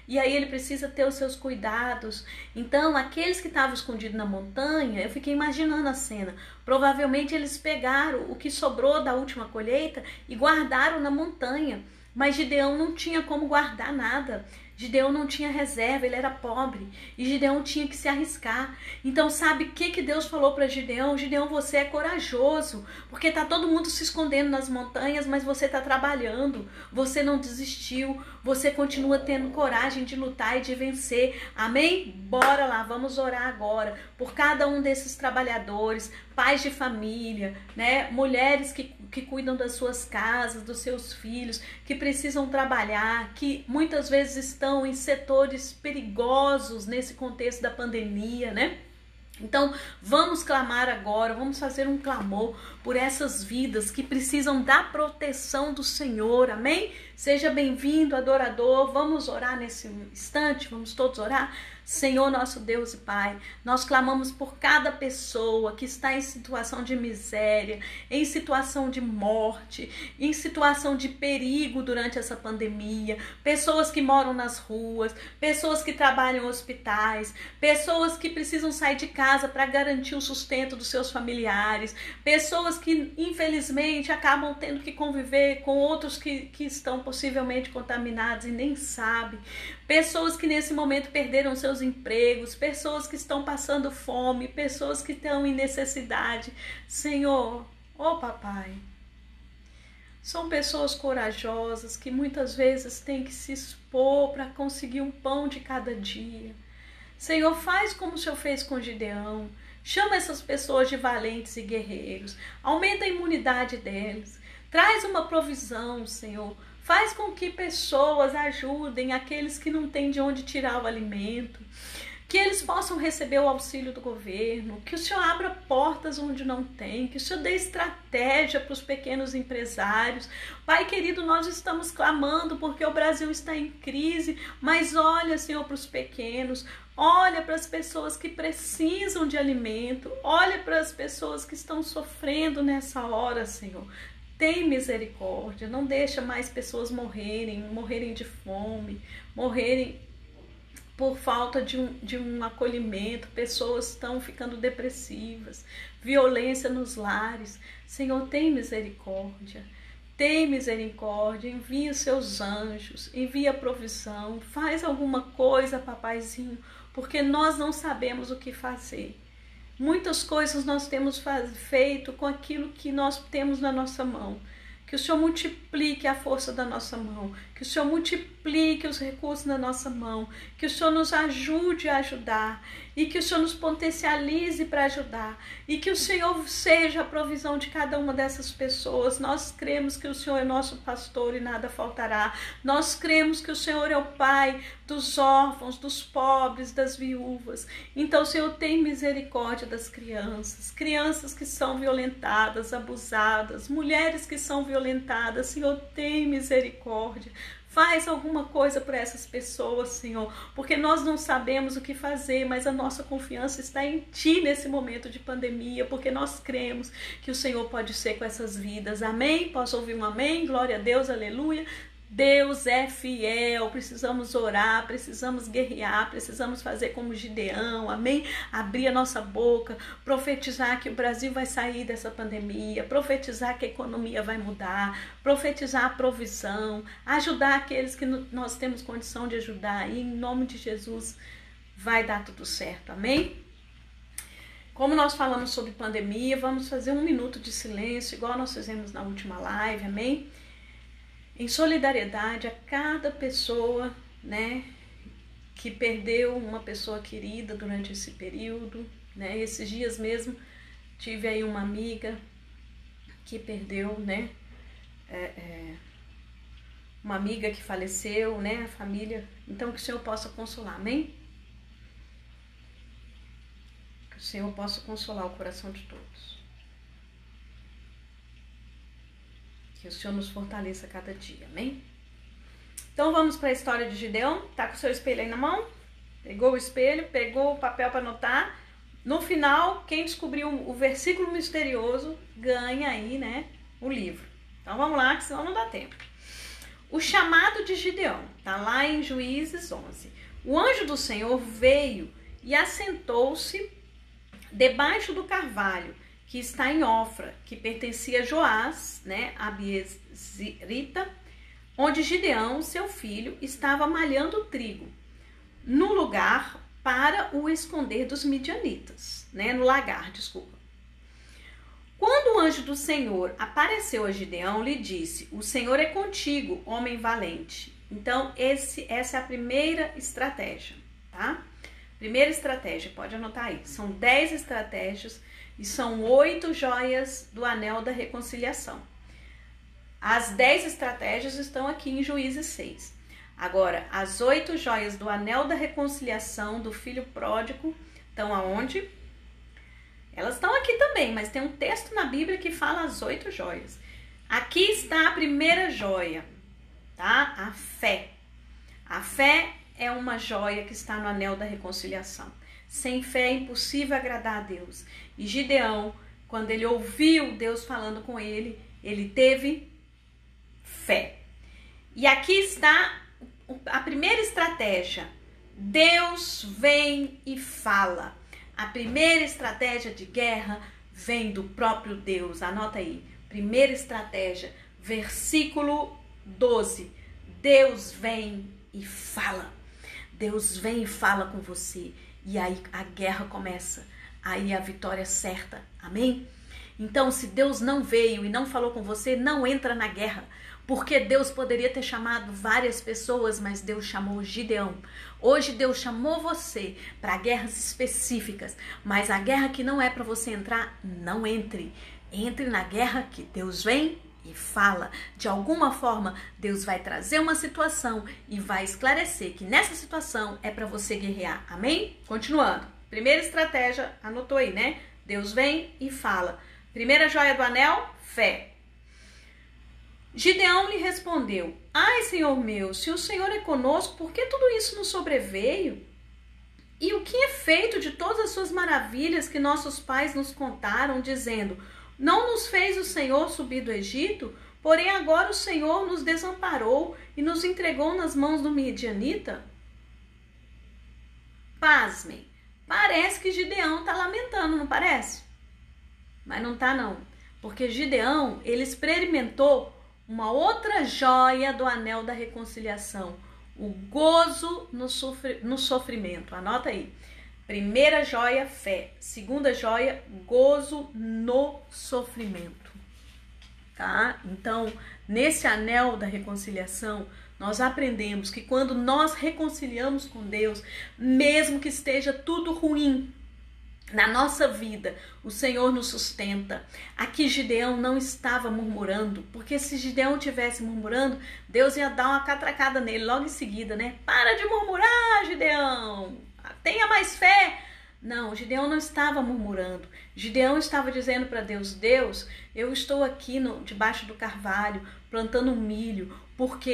E aí ele precisa ter os seus cuidados. Então, aqueles que estavam escondidos na montanha, eu fiquei imaginando a cena. Provavelmente eles pegaram o que sobrou da última colheita e guardaram na montanha. Mas Gideão não tinha como guardar nada. Gideão não tinha reserva, ele era pobre. E Gideão tinha que se arriscar. Então sabe o que Deus falou para Gideão? Gideão, você é corajoso. Porque tá todo mundo se escondendo nas montanhas, mas você tá trabalhando. Você não desistiu. Você continua tendo coragem de lutar e de vencer. Amém? Bora lá, vamos orar agora. Por cada um desses trabalhadores, pais de família, né? Mulheres que cuidam das suas casas, dos seus filhos, que precisam trabalhar, que muitas vezes estão em setores perigosos nesse contexto da pandemia, né? Então, vamos clamar agora, vamos fazer um clamor por essas vidas que precisam da proteção do Senhor, amém? Seja bem-vindo, adorador, vamos orar nesse instante, vamos todos orar? Senhor, nosso Deus e Pai, nós clamamos por cada pessoa que está em situação de miséria, em situação de morte, em situação de perigo durante essa pandemia, pessoas que moram nas ruas, pessoas que trabalham em hospitais, pessoas que precisam sair de casa para garantir o sustento dos seus familiares, pessoas que infelizmente acabam tendo que conviver com outros que estão possivelmente contaminados e nem sabem, pessoas que nesse momento perderam seus empregos, pessoas que estão passando fome, pessoas que estão em necessidade. Senhor, ó papai, são pessoas corajosas que muitas vezes têm que se expor para conseguir um pão de cada dia. Senhor, faz como o Senhor fez com Gideão. Chama essas pessoas de valentes e guerreiros. Aumenta a imunidade deles. Traz uma provisão, Senhor. Faz com que pessoas ajudem aqueles que não têm de onde tirar o alimento. Que eles possam receber o auxílio do governo. Que o Senhor abra portas onde não tem. Que o Senhor dê estratégia para os pequenos empresários. Pai querido, nós estamos clamando porque o Brasil está em crise. Mas olha, Senhor, para os pequenos. Olha para as pessoas que precisam de alimento. Olha para as pessoas que estão sofrendo nessa hora, Senhor. Tem misericórdia. Não deixa mais pessoas morrerem de fome, morrerem por falta de um acolhimento. Pessoas estão ficando depressivas. Violência nos lares. Senhor, tem misericórdia. Tem misericórdia, envia os seus anjos, envia provisão, faz alguma coisa, papaizinho, porque nós não sabemos o que fazer. Muitas coisas nós temos feito com aquilo que nós temos na nossa mão. Que o Senhor multiplique a força da nossa mão, que o Senhor multiplique os recursos da nossa mão, que o Senhor nos ajude a ajudar e que o Senhor nos potencialize para ajudar e que o Senhor seja a provisão de cada uma dessas pessoas. Nós cremos que o Senhor é nosso pastor e nada faltará. Nós cremos que o Senhor é o Pai dos órfãos, dos pobres, das viúvas. Então, Senhor, tem misericórdia das crianças, crianças que são violentadas, abusadas, mulheres que são violentadas. Senhor, tem misericórdia. Faz alguma coisa para essas pessoas, Senhor, porque nós não sabemos o que fazer, mas a nossa confiança está em Ti nesse momento de pandemia, porque nós cremos que o Senhor pode ser com essas vidas. Amém? Posso ouvir um amém? Glória a Deus, aleluia. Deus é fiel, precisamos orar, precisamos guerrear, precisamos fazer como Gideão, amém? Abrir a nossa boca, profetizar que o Brasil vai sair dessa pandemia, profetizar que a economia vai mudar, profetizar a provisão, ajudar aqueles que nós temos condição de ajudar, e em nome de Jesus vai dar tudo certo, amém? Como nós falamos sobre pandemia, vamos fazer 1 minuto de silêncio, igual nós fizemos na última live, amém? Em solidariedade a cada pessoa, né, que perdeu uma pessoa querida durante esse período, né? Esses dias mesmo tive aí uma amiga que perdeu, né, uma amiga que faleceu, né, a família. Então que o Senhor possa consolar, amém? Que o Senhor possa consolar o coração de todos. Que o Senhor nos fortaleça a cada dia, amém? Então vamos para a história de Gideão. Tá com o seu espelho aí na mão? Pegou o espelho, pegou o papel para anotar. No final, quem descobriu o versículo misterioso ganha aí, né, o livro. Então vamos lá, que senão não dá tempo. O chamado de Gideão, tá lá em Juízes 11. O anjo do Senhor veio e assentou-se debaixo do carvalho que está em Ofra, que pertencia a Joás, né, Abiezrita, onde Gideão, seu filho, estava malhando trigo, no lugar para o esconder dos midianitas, né, no lagar, desculpa. Quando o anjo do Senhor apareceu a Gideão, lhe disse: o Senhor é contigo, homem valente. Então, essa é a primeira estratégia, tá? Primeira estratégia, pode anotar aí. São 10 estratégias e são 8 joias do anel da reconciliação. As 10 estratégias estão aqui em Juízes 6. Agora, as 8 joias do anel da reconciliação do filho pródigo estão aonde? Elas estão aqui também, mas tem um texto na Bíblia que fala as 8 joias. Aqui está a primeira joia, tá? A fé. A fé é uma joia que está no anel da reconciliação. Sem fé é impossível agradar a Deus. E Gideão, quando ele ouviu Deus falando com ele, ele teve fé. E aqui está a primeira estratégia. Deus vem e fala. A primeira estratégia de guerra vem do próprio Deus. Anota aí. Primeira estratégia, versículo 12. Deus vem e fala. Deus vem e fala com você. E aí a guerra começa. Aí a vitória é certa. Amém? Então, se Deus não veio e não falou com você, não entra na guerra. Porque Deus poderia ter chamado várias pessoas, mas Deus chamou Gideão. Hoje Deus chamou você para guerras específicas, mas a guerra que não é para você entrar, não entre. Entre na guerra que Deus vem e fala. De alguma forma, Deus vai trazer uma situação e vai esclarecer que nessa situação é para você guerrear. Amém? Continuando. Primeira estratégia, anotou aí, né? Deus vem e fala. Primeira joia do anel, fé. Gideão lhe respondeu: ai, Senhor meu, se o Senhor é conosco, por que tudo isso nos sobreveio? E o que é feito de todas as suas maravilhas que nossos pais nos contaram, dizendo: não nos fez o Senhor subir do Egito? Porém agora o Senhor nos desamparou e nos entregou nas mãos do midianita? Pasmem, parece que Gideão está lamentando, não parece? Mas não está não, porque Gideão, ele experimentou uma outra joia do anel da reconciliação, o gozo no sofrimento. Anota aí. Primeira joia, fé. Segunda joia, gozo no sofrimento. Tá? Então, nesse anel da reconciliação, nós aprendemos que quando nós reconciliamos com Deus, mesmo que esteja tudo ruim na nossa vida, o Senhor nos sustenta. Aqui Gideão não estava murmurando, porque se Gideão estivesse murmurando, Deus ia dar uma catracada nele logo em seguida, né? Para de murmurar, Gideão! Tenha mais fé! Não, Gideão não estava murmurando. Gideão estava dizendo para Deus: Deus, eu estou aqui debaixo do carvalho, plantando milho, porque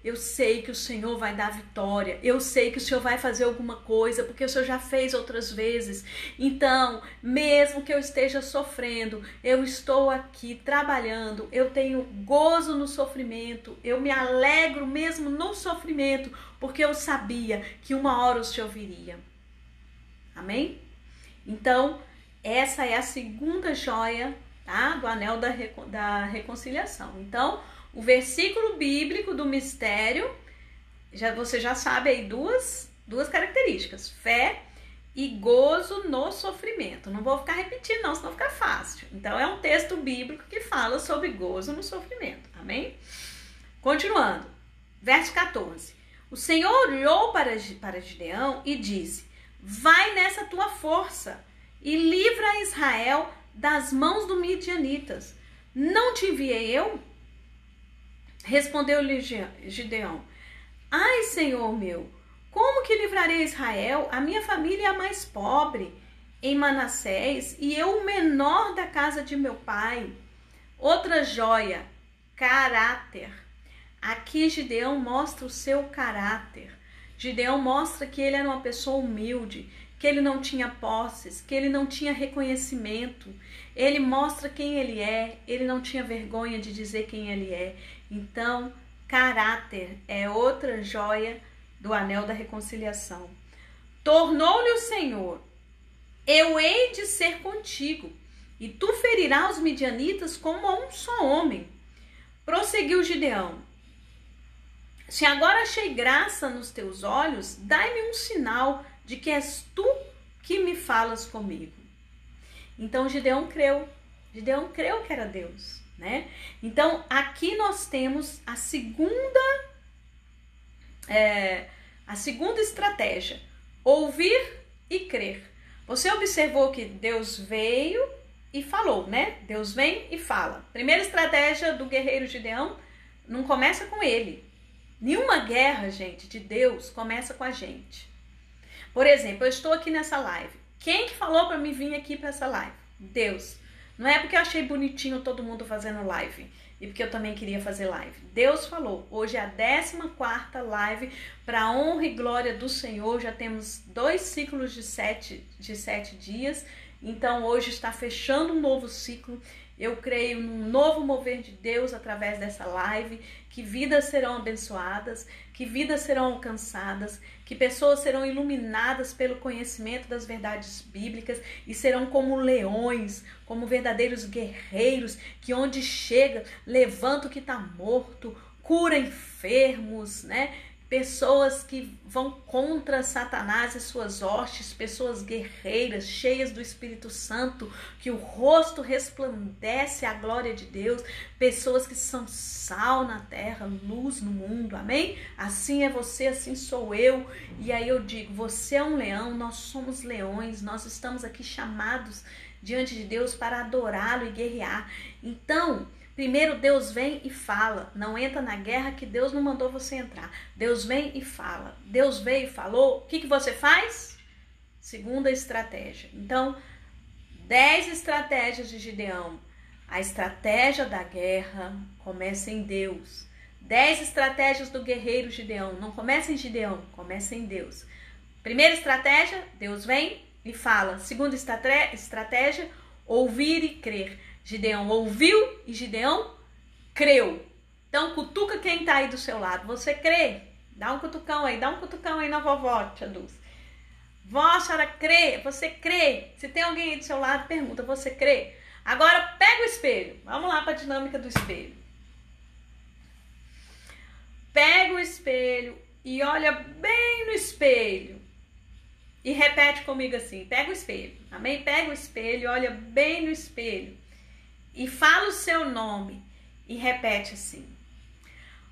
eu sei que o Senhor vai dar vitória, eu sei que o Senhor vai fazer alguma coisa, porque o Senhor já fez outras vezes. Então, mesmo que eu esteja sofrendo, eu estou aqui trabalhando, eu tenho gozo no sofrimento, eu me alegro mesmo no sofrimento, porque eu sabia que uma hora o Senhor viria. Amém? Então, essa é a segunda joia, tá? Do anel da reconciliação. Então, o versículo bíblico do mistério, você já sabe aí duas características: fé e gozo no sofrimento. Não vou ficar repetindo não, senão fica fácil. Então é um texto bíblico que fala sobre gozo no sofrimento. Amém? Continuando. Verso 14. O Senhor olhou para Gideão e disse: vai nessa tua força e livra Israel das mãos dos midianitas. Não te enviei eu? Respondeu-lhe Gideão: ai, Senhor meu, como que livrarei Israel? A minha família é a mais pobre em Manassés e eu o menor da casa de meu pai. Outra joia, caráter. Aqui Gideão mostra o seu caráter. Gideão mostra que ele era uma pessoa humilde, que ele não tinha posses, que ele não tinha reconhecimento. Ele mostra quem ele é, ele não tinha vergonha de dizer quem ele é. Então, caráter é outra joia do anel da reconciliação. Tornou-lhe o Senhor: eu hei de ser contigo, e tu ferirás os midianitas como a um só homem. Prosseguiu Gideão: se agora achei graça nos teus olhos, dai-me um sinal de que és tu que me falas comigo. Então Gideão creu que era Deus, né? Então aqui nós temos a segunda estratégia: ouvir e crer. Você observou que Deus veio e falou, né? Deus vem e fala. Primeira estratégia do guerreiro Gideão: não começa com ele. Nenhuma guerra, gente, de Deus começa com a gente. Por exemplo, eu estou aqui nessa live. Quem que falou para mim vir aqui para essa live? Deus. Não é porque eu achei bonitinho todo mundo fazendo live e porque eu também queria fazer live. Deus falou. Hoje é a 14ª live para a honra e glória do Senhor. Já temos 2 ciclos de 7 dias. Então hoje está fechando um novo ciclo. Eu creio num novo mover de Deus através dessa live, que vidas serão abençoadas, que vidas serão alcançadas, que pessoas serão iluminadas pelo conhecimento das verdades bíblicas e serão como leões, como verdadeiros guerreiros, que onde chega, levanta o que está morto, cura enfermos, né? pessoas que vão contra Satanás e suas hostes, pessoas guerreiras, cheias do Espírito Santo, que o rosto resplandece a glória de Deus, pessoas que são sal na terra, luz no mundo, amém? Assim é você, assim sou eu, e aí eu digo, você é um leão, nós somos leões, nós estamos aqui chamados diante de Deus para adorá-lo e guerrear. Então, primeiro Deus vem e fala, não entra na guerra que Deus não mandou você entrar. Deus vem e fala, Deus veio e falou, o que você faz? Segunda estratégia. Então, 10 estratégias de Gideão. A estratégia da guerra começa em Deus. 10 estratégias do guerreiro Gideão. Não começa em Gideão, começa em Deus. Primeira estratégia, Deus vem e fala. Segunda estratégia, ouvir e crer. Gideão ouviu e Gideão creu. Então, cutuca quem tá aí do seu lado. Você crê? Dá um cutucão aí na vovó, tia Dulce. Vó, a senhora crê? Você crê? Se tem alguém aí do seu lado, pergunta, você crê? Agora, pega o espelho. Vamos lá para a dinâmica do espelho. Pega o espelho e olha bem no espelho. E repete comigo assim, pega o espelho. Amém? Pega o espelho, olha bem no espelho. E fala o seu nome e repete assim: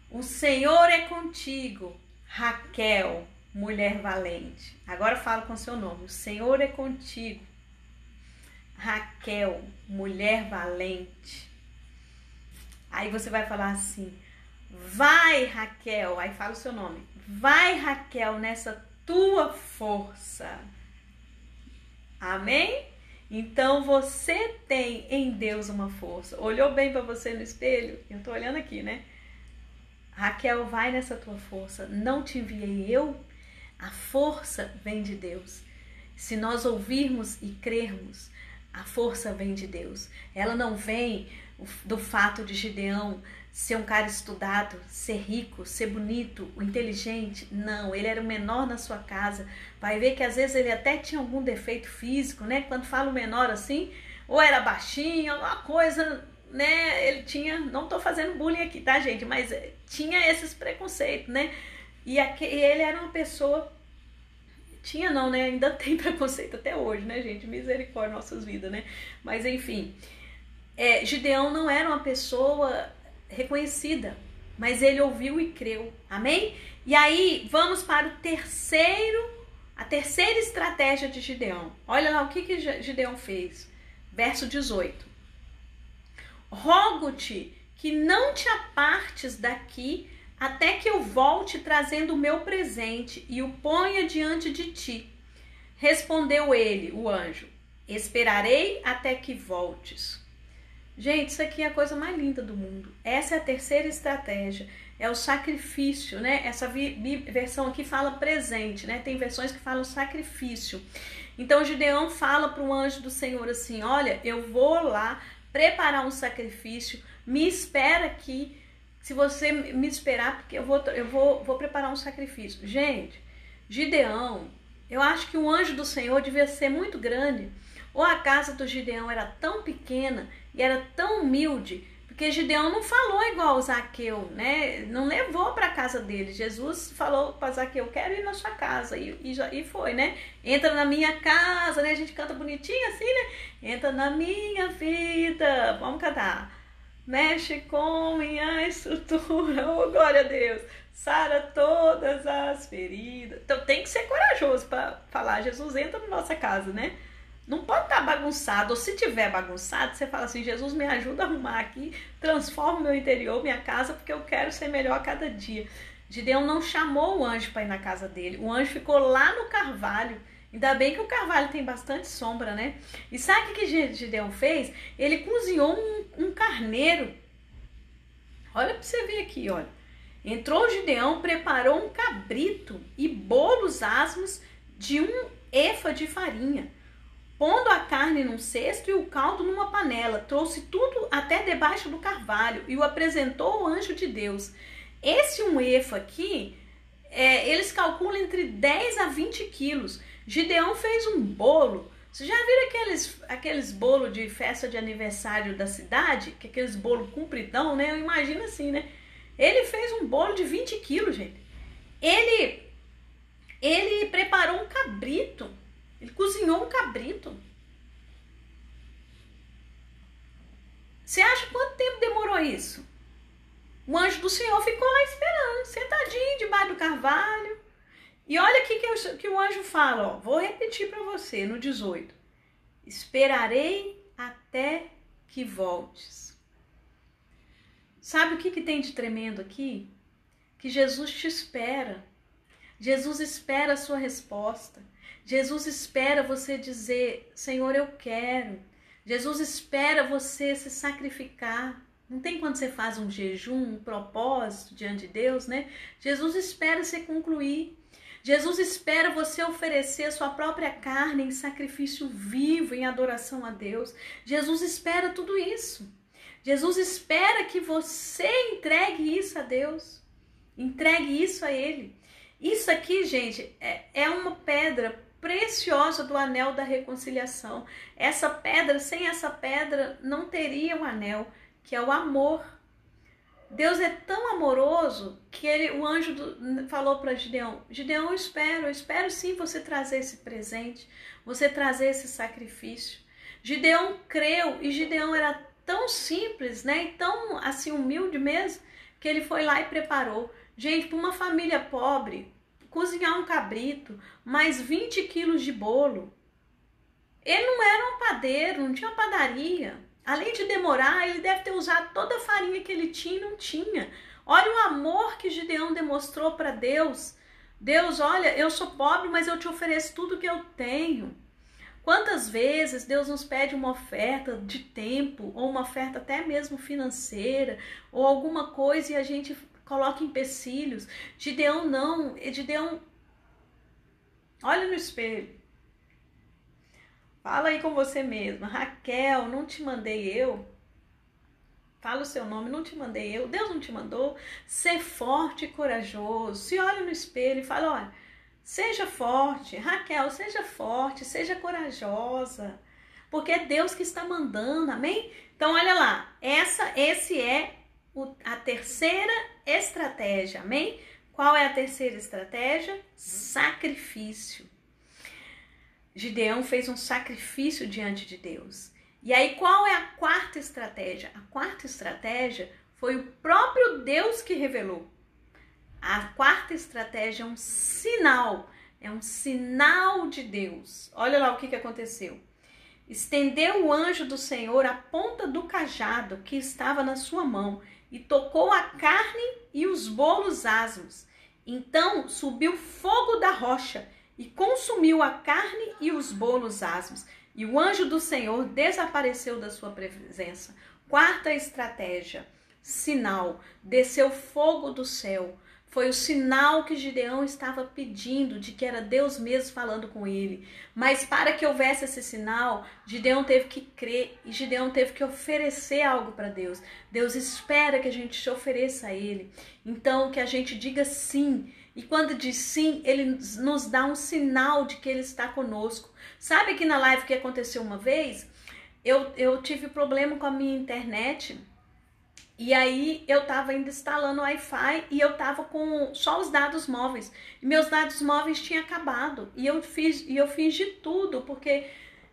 o Senhor é contigo, Raquel, mulher valente. Agora fala com o seu nome: o Senhor é contigo, Raquel, mulher valente. Aí você vai falar assim: vai, Raquel. Aí fala o seu nome: vai, Raquel, nessa tua força. Amém? Então você tem em Deus uma força. Olhou bem para você no espelho? Eu tô olhando aqui, né? Raquel, vai nessa tua força. Não te enviei eu? A força vem de Deus. Se nós ouvirmos e crermos, a força vem de Deus. Ela não vem do fato de Gideão ser um cara estudado, ser rico, ser bonito, inteligente. Não, ele era o menor na sua casa. Vai ver que às vezes ele até tinha algum defeito físico, né? Quando falo menor assim, ou era baixinho, alguma coisa, né? Ele tinha, não tô fazendo bullying aqui, tá, gente? Mas tinha esses preconceitos, né? E ele era uma pessoa... Tinha não, né? Ainda tem preconceito até hoje, né, gente? Misericórdia nossas vidas, né? Mas enfim, Gideão não era uma pessoa reconhecida, mas ele ouviu e creu, amém? E aí vamos para a terceira estratégia de Gideão. Olha lá o que Gideão fez, verso 18: rogo-te que não te apartes daqui até que eu volte trazendo o meu presente e o ponha diante de ti. Respondeu ele, o anjo: esperarei até que voltes. Gente, isso aqui é a coisa mais linda do mundo. Essa é a terceira estratégia. É o sacrifício, né? Essa versão aqui fala presente, né? Tem versões que falam sacrifício. Então, Gideão fala para o anjo do Senhor assim: olha, eu vou lá preparar um sacrifício, me espera aqui. Se você me esperar, porque eu vou preparar um sacrifício. Gente, Gideão, eu acho que o anjo do Senhor devia ser muito grande. Ou a casa do Gideão era tão pequena e era tão humilde, porque Gideão não falou igual o Zaqueu, né? Não levou para a casa dele. Jesus falou para Zaqueu: quero ir na sua casa, e foi, né? Entra na minha casa, né? A gente canta bonitinho assim, né? Entra na minha vida, vamos cantar. Mexe com minha estrutura, oh glória a Deus, sara todas as feridas. Então tem que ser corajoso para falar: Jesus, entra na nossa casa, né? Não pode estar bagunçado, ou se tiver bagunçado, você fala assim: Jesus, me ajuda a arrumar aqui, transforma o meu interior, minha casa, porque eu quero ser melhor a cada dia. Gideão não chamou o anjo para ir na casa dele, o anjo ficou lá no carvalho. Ainda bem que o carvalho tem bastante sombra, né? E sabe o que Gideão fez? Ele cozinhou um carneiro. Olha para você ver aqui, olha. Entrou Gideão, preparou um cabrito e bolos asmos de 1 efa de farinha, pondo a carne num cesto e o caldo numa panela. Trouxe tudo até debaixo do carvalho e o apresentou ao anjo de Deus. Esse 1 efa aqui, eles calculam entre 10 a 20 quilos. Gideão fez um bolo. Você já viram aqueles bolos de festa de aniversário da cidade? Que aqueles bolos compridão, né? Eu imagino assim, né? Ele fez um bolo de 20 quilos, gente. ele preparou um cabrito, ele cozinhou um cabrito. Você acha quanto tempo demorou isso? O anjo do Senhor ficou lá esperando, sentadinho debaixo do carvalho. E olha aqui que o anjo fala, ó, vou repetir para você no 18. Esperarei até que voltes. Sabe o que tem de tremendo aqui? Que Jesus te espera. Jesus espera a sua resposta. Jesus espera você dizer, Senhor, eu quero. Jesus espera você se sacrificar. Não tem quando você faz um jejum, um propósito diante de Deus, né? Jesus espera você concluir. Jesus espera você oferecer a sua própria carne em sacrifício vivo, em adoração a Deus. Jesus espera tudo isso. Jesus espera que você entregue isso a Deus. Entregue isso a Ele. Isso aqui, gente, é uma pedra preciosa do anel da reconciliação. Essa pedra, sem essa pedra, não teria um anel, que é o amor. Deus é tão amoroso que o anjo falou para Gideão, Gideão, eu espero sim você trazer esse presente, você trazer esse sacrifício. Gideão creu, e Gideão era tão simples, né, e tão assim humilde mesmo, que ele foi lá e preparou. Gente, para uma família pobre, cozinhar um cabrito, mais 20 quilos de bolo. Ele não era um padeiro, não tinha padaria. Além de demorar, ele deve ter usado toda a farinha que ele tinha e não tinha. Olha o amor que Gideão demonstrou para Deus. Deus, olha, eu sou pobre, mas eu te ofereço tudo que eu tenho. Quantas vezes Deus nos pede uma oferta de tempo, ou uma oferta até mesmo financeira, ou alguma coisa, e a gente coloca empecilhos. Gideão não, Gideão, olha no espelho. Fala aí com você mesma. Raquel, não te mandei eu? Fala o seu nome, não te mandei eu. Deus não te mandou? Ser forte e corajoso. Se olha no espelho e fala, olha, seja forte. Raquel, seja forte, seja corajosa. Porque é Deus que está mandando, amém? Então, olha lá. Esse é a terceira estratégia, amém? Qual é a terceira estratégia? Sacrifício. Gideão fez um sacrifício diante de Deus. E aí, qual é a quarta estratégia? A quarta estratégia foi o próprio Deus que revelou. A quarta estratégia é um sinal de Deus. Olha lá o que aconteceu. Estendeu o anjo do Senhor a ponta do cajado que estava na sua mão e tocou a carne e os bolos asmos. Então subiu fogo da rocha e consumiu a carne e os bolos asmos. E o anjo do Senhor desapareceu da sua presença. Quarta estratégia, sinal. Desceu fogo do céu. Foi o sinal que Gideão estava pedindo, de que era Deus mesmo falando com ele. Mas para que houvesse esse sinal, Gideão teve que crer e Gideão teve que oferecer algo para Deus. Deus espera que a gente se ofereça a Ele. Então, que a gente diga sim. E quando diz sim, Ele nos dá um sinal de que Ele está conosco. Sabe que na live que aconteceu uma vez, eu tive problema com a minha internet. E aí eu tava ainda instalando o Wi-Fi e eu tava com só os dados móveis. E meus dados móveis tinham acabado. E eu fiz de tudo, porque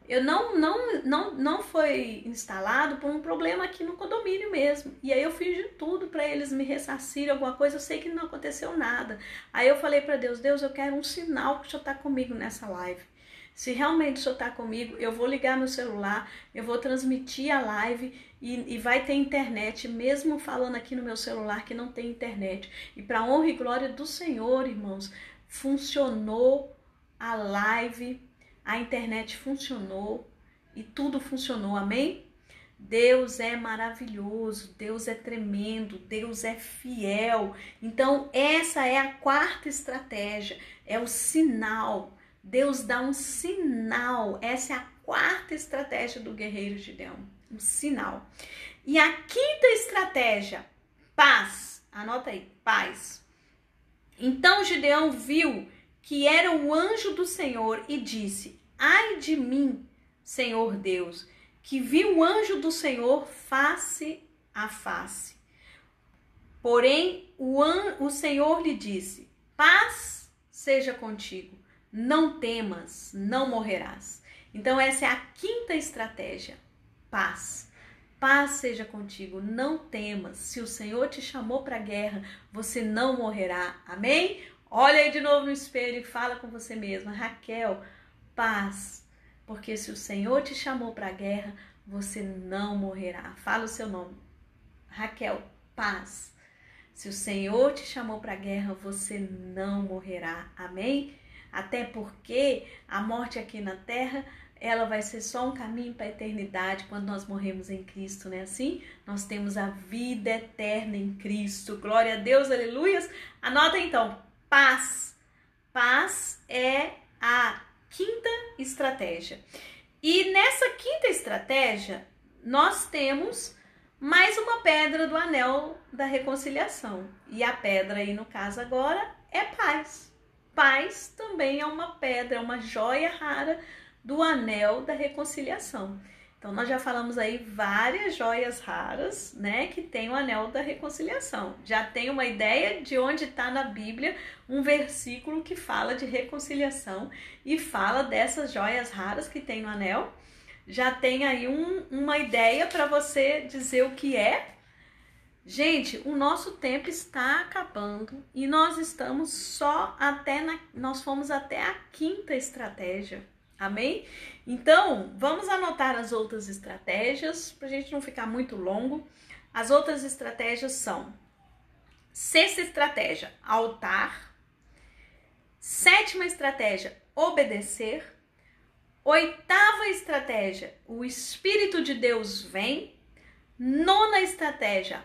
eu não foi instalado por um problema aqui no condomínio mesmo. E aí eu fiz de tudo para eles me ressarcirem alguma coisa. Eu sei que não aconteceu nada. Aí eu falei para Deus, Deus, eu quero um sinal que o Senhor tá comigo nessa live. Se realmente o Senhor está comigo, eu vou ligar meu celular, eu vou transmitir a live e vai ter internet, mesmo falando aqui no meu celular que não tem internet. E para honra e glória do Senhor, irmãos, funcionou a live, a internet funcionou e tudo funcionou, amém? Deus é maravilhoso, Deus é tremendo, Deus é fiel. Então essa é a quarta estratégia, é o sinal. Deus dá um sinal. Essa é a quarta estratégia do guerreiro Gideão. Um sinal. E a quinta estratégia, paz. Anota aí, paz. Então Gideão viu que era o anjo do Senhor e disse, ai de mim, Senhor Deus, que vi o anjo do Senhor face a face. Porém, o Senhor lhe disse, paz seja contigo, não temas, não morrerás. Então essa é a quinta estratégia, paz. Paz seja contigo, não temas. Se o Senhor te chamou para a guerra, você não morrerá. Amém? Olha aí de novo no espelho e fala com você mesma. Raquel, paz. Porque se o Senhor te chamou para a guerra, você não morrerá. Fala o seu nome. Raquel, paz. Se o Senhor te chamou para a guerra, você não morrerá. Amém? Até porque a morte aqui na terra, ela vai ser só um caminho para a eternidade quando nós morremos em Cristo, não é assim? Nós temos a vida eterna em Cristo. Glória a Deus, aleluias. Anota então, paz. Paz é a quinta estratégia. E nessa quinta estratégia, nós temos mais uma pedra do anel da reconciliação. E a pedra aí, no caso agora, é paz. Paz também é uma pedra, é uma joia rara do anel da reconciliação. Então, nós já falamos aí várias joias raras, né, que tem o anel da reconciliação. Já tem uma ideia de onde está na Bíblia um versículo que fala de reconciliação e fala dessas joias raras que tem no anel. Já tem aí uma ideia para você dizer o que é. Gente, o nosso tempo está acabando e nós estamos nós fomos até a quinta estratégia. Amém? Então, vamos anotar as outras estratégias, para a gente não ficar muito longo. As outras estratégias são: sexta estratégia, altar. Sétima estratégia, obedecer. Oitava estratégia, o Espírito de Deus vem. Nona estratégia,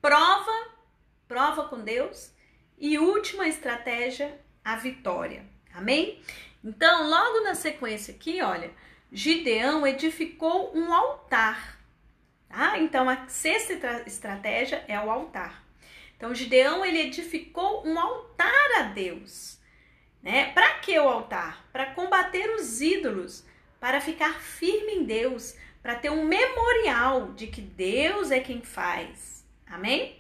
prova com Deus. E última estratégia, a vitória. Amém? Então, logo na sequência aqui, olha, Gideão edificou um altar, tá? Então, a sexta estratégia é o altar. Então, Gideão, ele edificou um altar a Deus, né? Para que o altar? Para combater os ídolos, para ficar firme em Deus, para ter um memorial de que Deus é quem faz. Amém?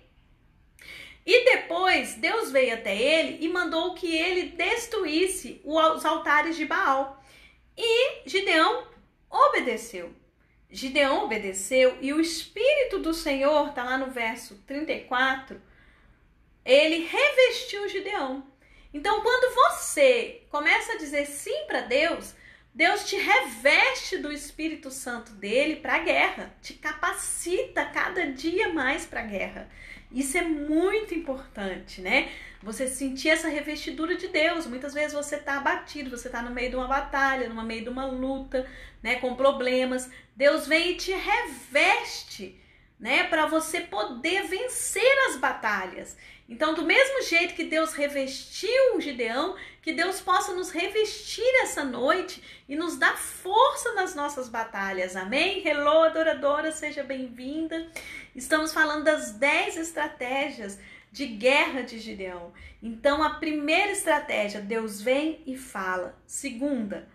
E depois, Deus veio até ele e mandou que ele destruísse os altares de Baal. E Gideão obedeceu. Gideão obedeceu e o Espírito do Senhor, está lá no verso 34, ele revestiu Gideão. Então, quando você começa a dizer sim para Deus, Deus te reveste do Espírito Santo dele para a guerra, te capacita cada dia mais para a guerra. Isso é muito importante, né? Você sentir essa revestidura de Deus. Muitas vezes você está abatido, você está no meio de uma batalha, no meio de uma luta, né? Com problemas. Deus vem e te reveste, né? Para você poder vencer as batalhas. Então, do mesmo jeito que Deus revestiu o Gideão, que Deus possa nos revestir essa noite e nos dar força nas nossas batalhas. Amém? Hello, adoradora, seja bem-vinda. Estamos falando das 10 estratégias de guerra de Gideão. Então, a primeira estratégia, Deus vem e fala. Segunda,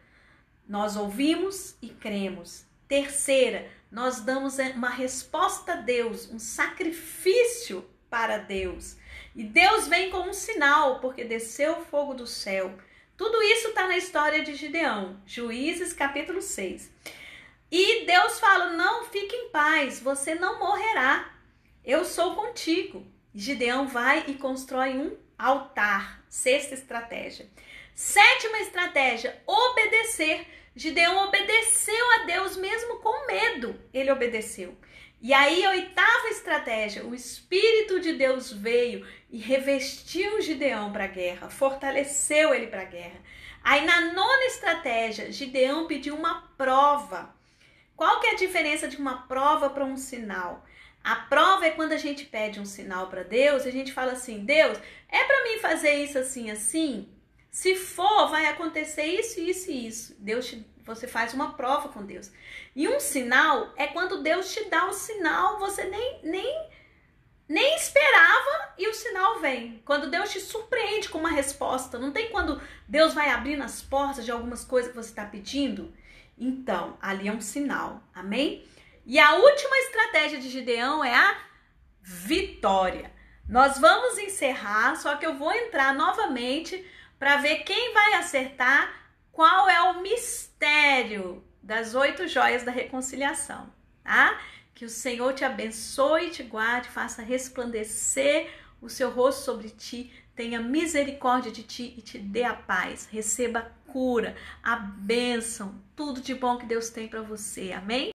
nós ouvimos e cremos. Terceira, nós damos uma resposta a Deus, um sacrifício para Deus. E Deus vem com um sinal, porque desceu o fogo do céu. Tudo isso está na história de Gideão, Juízes capítulo 6. E Deus fala, não, fique em paz, você não morrerá, eu sou contigo. Gideão vai e constrói um altar, sexta estratégia. Sétima estratégia, obedecer. Gideão obedeceu a Deus mesmo com medo, ele obedeceu. E aí, a oitava estratégia, o Espírito de Deus veio e revestiu Gideão para a guerra, fortaleceu ele para a guerra. Aí, na nona estratégia, Gideão pediu uma prova. Qual que é a diferença de uma prova para um sinal? A prova é quando a gente pede um sinal para Deus, a gente fala assim, Deus, é para mim fazer isso assim, assim? Se for, vai acontecer isso, isso e isso. Você faz uma prova com Deus. E um sinal é quando Deus te dá o sinal, você nem esperava e o sinal vem. Quando Deus te surpreende com uma resposta. Não tem quando Deus vai abrindo as portas de algumas coisas que você está pedindo? Então, ali é um sinal. Amém? E a última estratégia de Gideão é a vitória. Nós vamos encerrar, só que eu vou entrar novamente para ver quem vai acertar qual é o mistério das 8 joias da reconciliação, tá? Que o Senhor te abençoe, te guarde, faça resplandecer o seu rosto sobre ti, tenha misericórdia de ti e te dê a paz. Receba a cura, a bênção, tudo de bom que Deus tem para você. Amém?